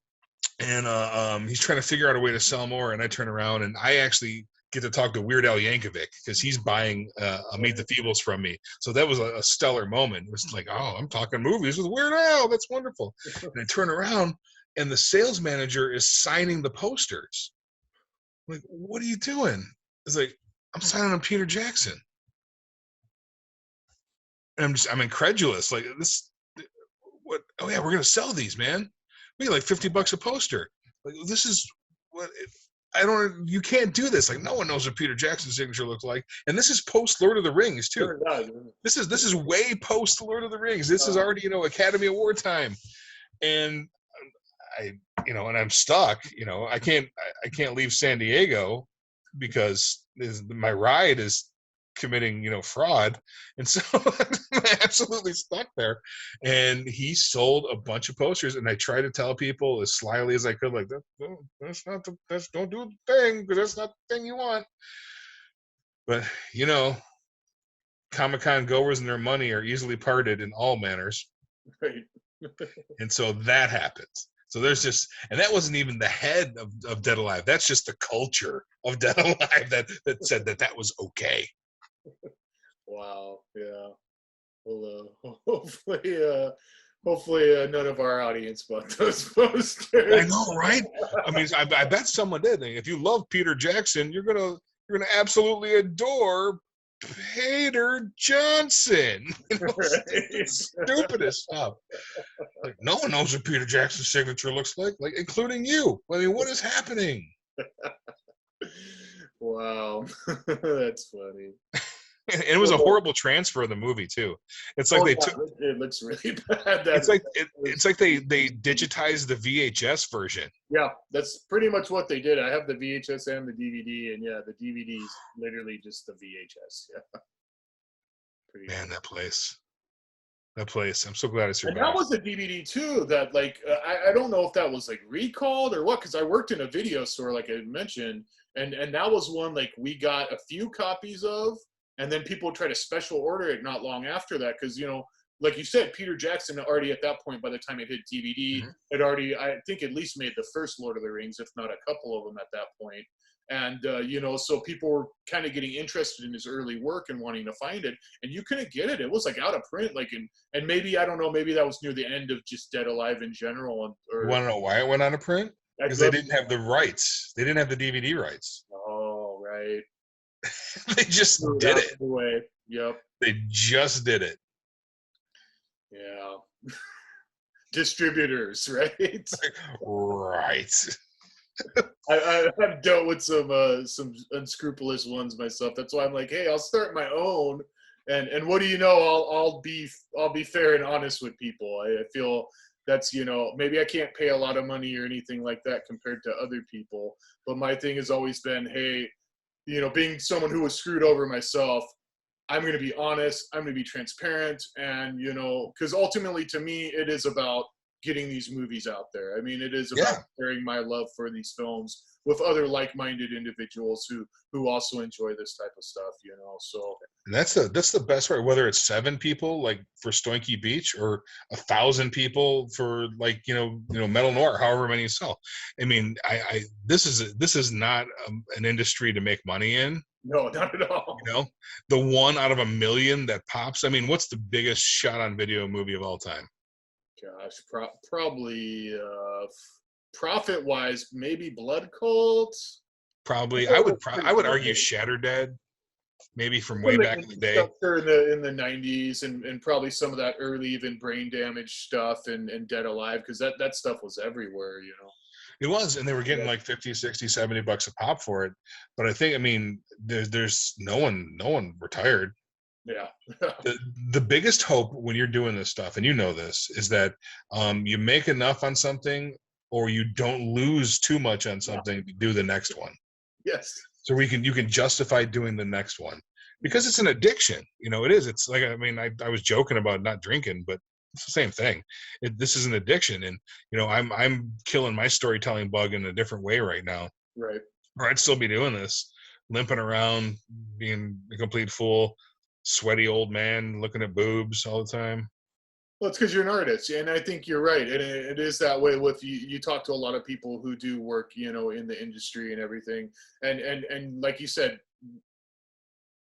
and he's trying to figure out a way to sell more. And I turn around, and I actually get to talk to Weird Al Yankovic because he's buying a Meet the Feebles from me. So that was a stellar moment. It was like, oh, I'm talking movies with Weird Al. That's wonderful. And I turn around, and the sales manager is signing the posters. I'm like, what are you doing? It's like, I'm signing on Peter Jackson. And I'm incredulous. Like this, what? Oh yeah, we're gonna sell these, man. We get like $50 a poster. Like this is what you can't do this. Like no one knows what Peter Jackson's signature looks like. And this is post Lord of the Rings too. This is way post Lord of the Rings. This is already, Academy Award time. And and I'm stuck, I can't leave San Diego because my ride is committing, fraud. And so I'm absolutely stuck there. And he sold a bunch of posters, and I tried to tell people as slyly as I could, like, don't do the thing, because that's not the thing you want. But, Comic-Con goers and their money are easily parted in all manners. Right. And so that happens. So there's just, and that wasn't even the head of Dead Alive. That's just the culture of Dead Alive that said that was okay. Wow. Yeah. Well, hopefully none of our audience bought those posters. I know, right? I mean, I bet someone did. If you love Peter Jackson, you're gonna absolutely adore Peter Johnson. Right. Stupidest stuff. Like, no one knows what Peter Jackson's signature looks like, including you. I mean, what is happening? Wow. That's funny. And it was a horrible transfer of the movie too. It's like it looks really bad. It's like they digitized the VHS version. Yeah, that's pretty much what they did. I have the VHS and the DVD, and yeah, the DVD's literally just the VHS. Yeah. Man, that place. I'm so glad I survived. And that was a DVD too. That I don't know if that was like recalled or what, because I worked in a video store, like I mentioned, and that was one like we got a few copies of. And then people try to special order it not long after that because, like you said, Peter Jackson already at that point, by the time it hit DVD, had already, I think, at least made the first Lord of the Rings, if not a couple of them at that point. And, so people were kind of getting interested in his early work and wanting to find it. And you couldn't get it. It was like out of print. And maybe, I don't know, maybe that was near the end of just Dead Alive in general. You want to know why it went out of print? Because they didn't have the rights. They didn't have the DVD rights. Oh, right. They just did it. Away. Yep. They just did it. Yeah. Distributors, right? Right. I've dealt with some unscrupulous ones myself. That's why I'm like, hey, I'll start my own. And what do you know? I'll be fair and honest with people. I feel that's, maybe I can't pay a lot of money or anything like that compared to other people. But my thing has always been, hey, being someone who was screwed over myself, I'm going to be honest, I'm going to be transparent, and, because ultimately to me, it is about getting these movies out there. I mean, it is about sharing my love for these films with other like-minded individuals who also enjoy this type of stuff, so. And that's the best part, whether it's 7 people, like for Stoinky Beach, or 1,000 people for Metal Noir, however many you sell. I mean, this is not an industry to make money in. No, not at all. The one out of 1 million that pops. I mean, what's the biggest shot on video movie of all time? Gosh, probably profit-wise, maybe Blood Cult. Probably, I would argue Shatter Dead, maybe from way back in the day. In the 90s, and probably some of that early even Brain Damage stuff and Dead Alive, because that stuff was everywhere, It was, and they were getting like 50, 60, $70 a pop for it. But I think, there's no one retired. Yeah. the biggest hope when you're doing this stuff, and this, is that you make enough on something, or you don't lose too much on something to do the next one. Yes. So you can justify doing the next one, because it's an addiction. It is. It's like, I was joking about not drinking, but it's the same thing. This is an addiction, and I'm killing my storytelling bug in a different way right now. Right. Or I'd still be doing this, limping around, being a complete fool. Sweaty old man looking at boobs all the time. Well, it's because you're an artist, and I think you're right, and it is that way with you. You talk to a lot of people who do work, in the industry and everything, and like you said,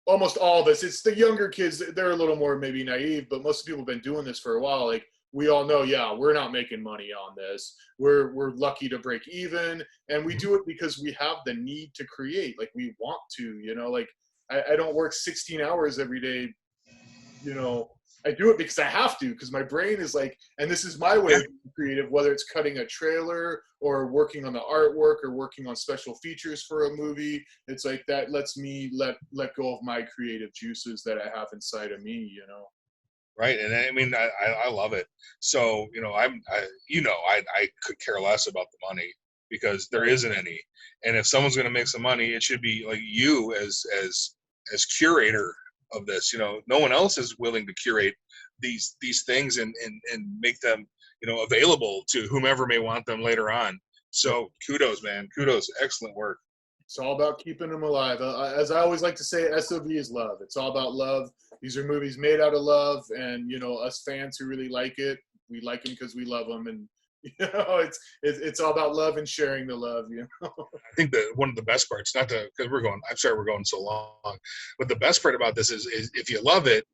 almost all of us. It's the younger kids; they're a little more maybe naive, but most people have been doing this for a while. Like we all know, we're not making money on this. We're lucky to break even, and we do it because we have the need to create. Like we want to, like. I don't work 16 hours every day, I do it because I have to, because my brain is like, and this is my way of being creative, whether it's cutting a trailer or working on the artwork or working on special features for a movie. It's like that lets me let go of my creative juices that I have inside of me, Right. And I love it. So, I could care less about the money, because there isn't any. And if someone's going to make some money, it should be like you as curator of this. You know, no one else is willing to curate these things and make them, you know, available to whomever may want them later on. So kudos, man, kudos, excellent work. It's all about keeping them alive. As I always like to say, SOV is love. It's all about love. These are movies made out of love, and you know, us fans who really like it, we like them because we love them, and you know, it's all about love and sharing the love. You know, I think that one of the best parts, not to, because I'm sorry we're going so long, but the best part about this is if you love it,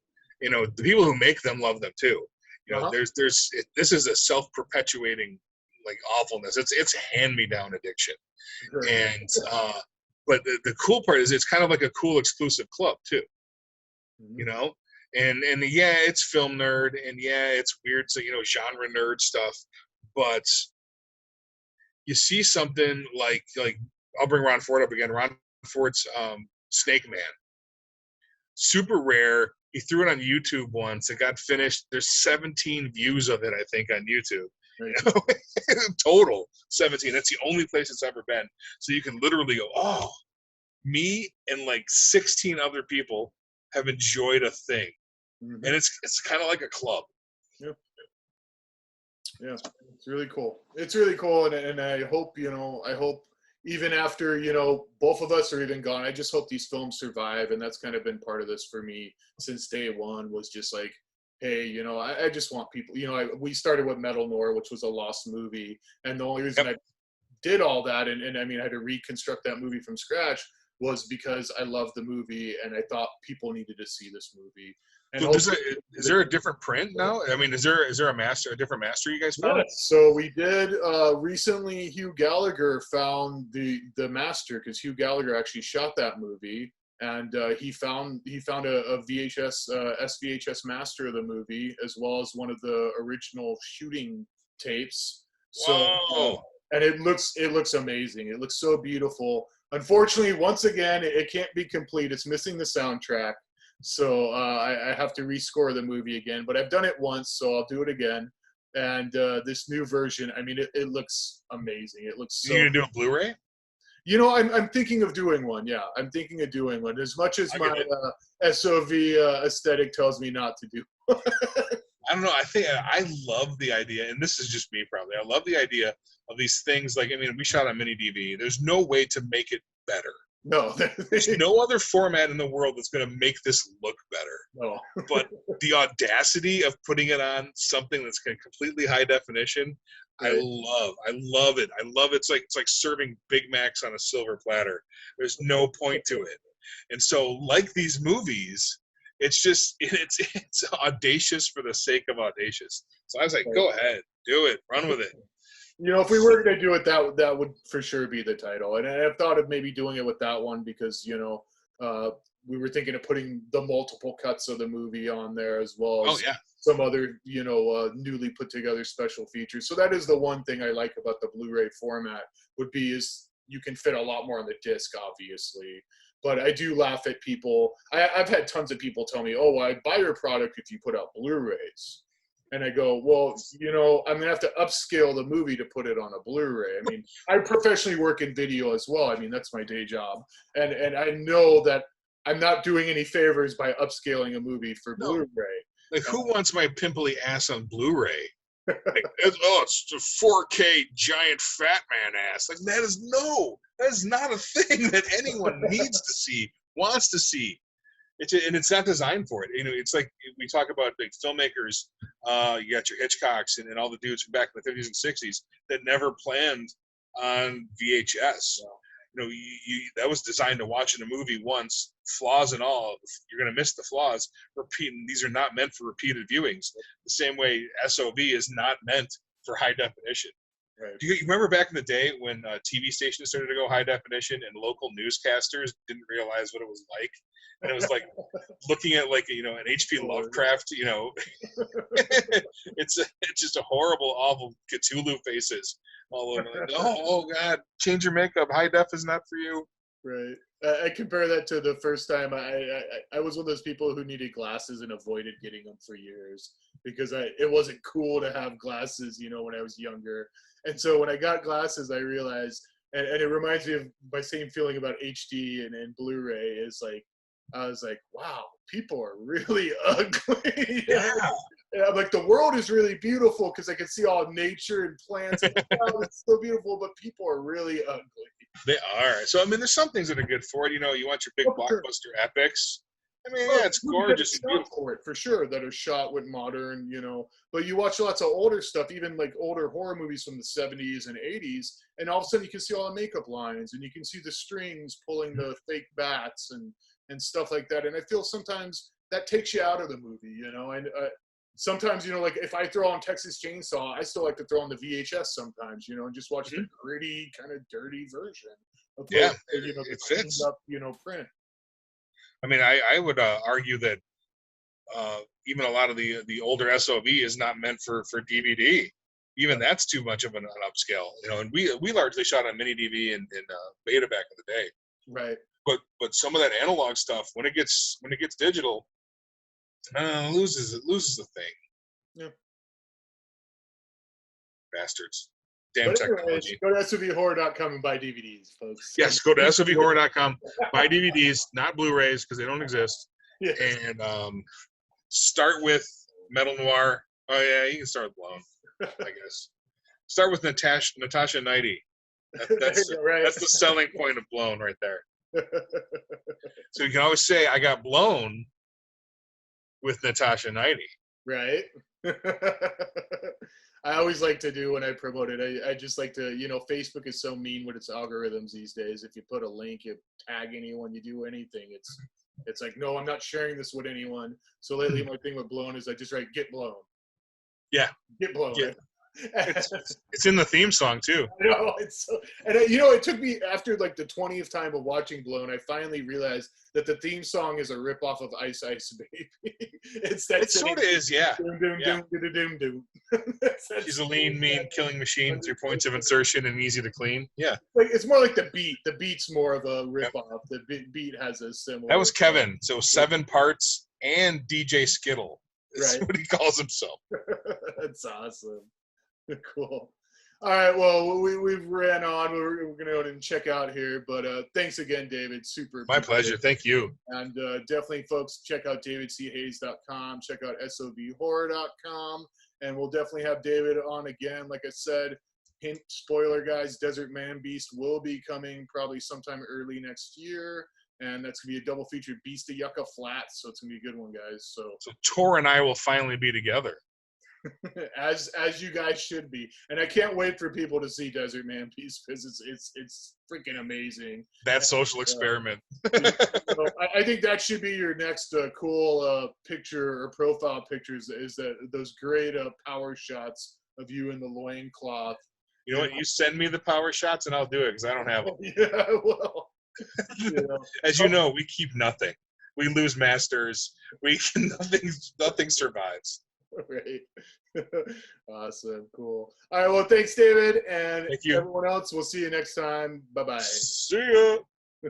you know, the people who make them love them too. You know, this is a self-perpetuating like awfulness. It's hand-me-down addiction, and but the cool part is it's kind of like a cool exclusive club too. You know, and yeah, it's film nerd, and yeah, it's weird, so you know, genre nerd stuff, but you see something like I'll bring Ron Ford up again. Ron Ford's Snake Man, super rare. He threw it on YouTube once. It got finished. There's 17 views of it, I think, on YouTube. Total 17. That's the only place it's ever been. So you can literally go, oh, me and like 16 other people have enjoyed a thing, and it's kind of like a club. Yep. Yeah, it's really cool. It's really cool, and I hope, you know, even after, you know, both of us are even gone, I just hope these films survive, and that's kind of been part of this for me since day one, was just like, hey, you know, I just want people, you know, we started with Metal Noir, which was a lost movie, and the only reason I did all that, and I mean, I had to reconstruct that movie from scratch, was because I loved the movie, and I thought people needed to see this movie. And so is there a different print now? I mean, is there a different master you guys found? Yes, so we did recently. Hugh Gallagher found the master, because Hugh Gallagher actually shot that movie, and he found a VHS SVHS master of the movie, as well as one of the original shooting tapes. So and it looks amazing. It looks so beautiful. Unfortunately, once again, it can't be complete. It's missing the soundtrack. So I have to rescore the movie again, but I've done it once, so I'll do it again. And this new version, I mean, it looks amazing. It looks so. You're gonna do a Blu-ray? You know, I'm thinking of doing one. Yeah, I'm thinking of doing one. As much as my SOV aesthetic tells me not to do. I don't know. I think I love the idea, and this is just me probably. I love the idea of these things. Like, I mean, we shot on mini DV. There's no way to make it better. No, there's no other format in the world that's going to make this look better. No. But the audacity of putting it on something that's completely high definition, right. I love it. I love it. It's like serving Big Macs on a silver platter. There's no point to it. And so, like these movies, it's just it's audacious for the sake of audacious. So I was like, go ahead, do it, run with it. You know, if we were going to do it, that would for sure be the title. And I've thought of maybe doing it with that one because, you know, we were thinking of putting the multiple cuts of the movie on there, as well as some other, you know, newly put together special features. So that is the one thing I like about the Blu-ray format is you can fit a lot more on the disc, obviously. But I do laugh at people. I've had tons of people tell me, oh, I'd buy your product if you put out Blu-rays. And I go, well, you know, I'm going to have to upscale the movie to put it on a Blu-ray. I mean, I professionally work in video as well. I mean, that's my day job. And I know that I'm not doing any favors by upscaling a movie for Blu-ray. Like, who wants my pimply ass on Blu-ray? Like, it's a 4K giant fat man ass. Like, that is not a thing that anyone needs to see, wants to see. And it's not designed for it. You know, it's like we talk about big filmmakers. You got your Hitchcocks and all the dudes from back in the 50s and 60s that never planned on VHS. Yeah. You know, that was designed to watch in a movie once, flaws and all. You're going to miss the flaws. These are not meant for repeated viewings. The same way SOV is not meant for high definition. Right. Do you remember back in the day when TV stations started to go high definition and local newscasters didn't realize what it was like? And it was like looking at, like, you know, an H.P. Lovecraft, you know, it's just a horrible, awful Cthulhu faces all over. Like, oh God, change your makeup. High def is not for you. Right. I compare that to the first time I was one of those people who needed glasses and avoided getting them for years because it wasn't cool to have glasses, you know, when I was younger. And so when I got glasses, I realized, and it reminds me of my same feeling about HD and Blu-ray, is like, I was like, wow, people are really ugly. Yeah, Yeah, like the world is really beautiful because I can see all nature and plants. And, wow, it's so beautiful, but people are really ugly. they are. So I mean, there's some things that are good for it. You know, you want your big Oh, for sure. blockbuster epics. I mean, Well, yeah, it's movies that are gorgeous and shot beautiful. for it, for sure, that are shot with modern, but you watch lots of older stuff, even like older horror movies from the 70s and 80s, and all of a sudden you can see all the makeup lines and you can see the strings pulling the fake bats and stuff like that. And I feel sometimes that takes you out of the movie, and sometimes, like if I throw on Texas Chainsaw, I still like to throw on the VHS sometimes, and just watch the Mhm. gritty, kind of dirty version Yeah, opposed to, the it cleaned fits. up, print. I mean, I would argue that even a lot of the older SOV is not meant for DVD. Even that's too much of an upscale, you know. And we largely shot on mini DV and beta back in the day. Right. But some of that analog stuff, when it gets digital, loses the thing. Yeah. Bastards, damn But anyways, technology. go to SOVHorror.com and buy DVDs, folks. Yes, go to SOVHorror.com, buy DVDs, not Blu-rays because they don't exist, Yes. and start with Metal Noir. Oh yeah, you can start with Blown, I guess. Start with Natasha Knighty. Right. That's the selling point of Blown right there. So you can always say I got blown with Natasha Knighty. Right. I always like to do when I promote it. I just like to, Facebook is so mean with its algorithms these days. If you put a link, you tag anyone, you do anything. It's like, no, I'm not sharing this with anyone. So lately, my thing with Blown is I just write "get blown," Yeah, get blown. yeah. It's in the theme song too. I know it's so, and it took me after like the 20th time of watching Blown, I finally realized that the theme song is a ripoff of Ice Ice Baby. It's that It sort of is, yeah. doom doom Yeah. doom doom doom. She's a lean, mean killing machine, 3 points of insertion and easy to clean. Yeah. Like it's more like the beat. The beat's more of a Yep. ripoff. The beat has a similar. That was Kevin. So 7 parts and DJ Skittle is Right. what he calls himself. That's awesome. Cool. All right. Well, we've ran on. We're going to go ahead and check out here. But thanks again, David. Super. My pleasure. Thank you. And definitely, folks, check out davidchayes.com. Check out SOVHorror.com. And we'll definitely have David on again. Like I said, hint, spoiler, guys, Desert Man Beast will be coming probably sometime early next year. And that's going to be a double feature, Beast of Yucca Flats. So it's going to be a good one, guys. So Tor and I will finally be together. as you guys should be, and I can't wait for people to see Desert Man Beast because it's freaking amazing. That social experiment. So I think that should be your next cool picture or profile pictures. Is that those great power shots of you in the loincloth? You know what? You send me the power shots and I'll do it because I don't have them. Yeah, well, As you know, we keep nothing. We lose masters. Nothing survives. Right. Awesome. Cool. All right. Well, thanks, David. And Thank you. everyone else, we'll see you next time. Bye-bye. See ya.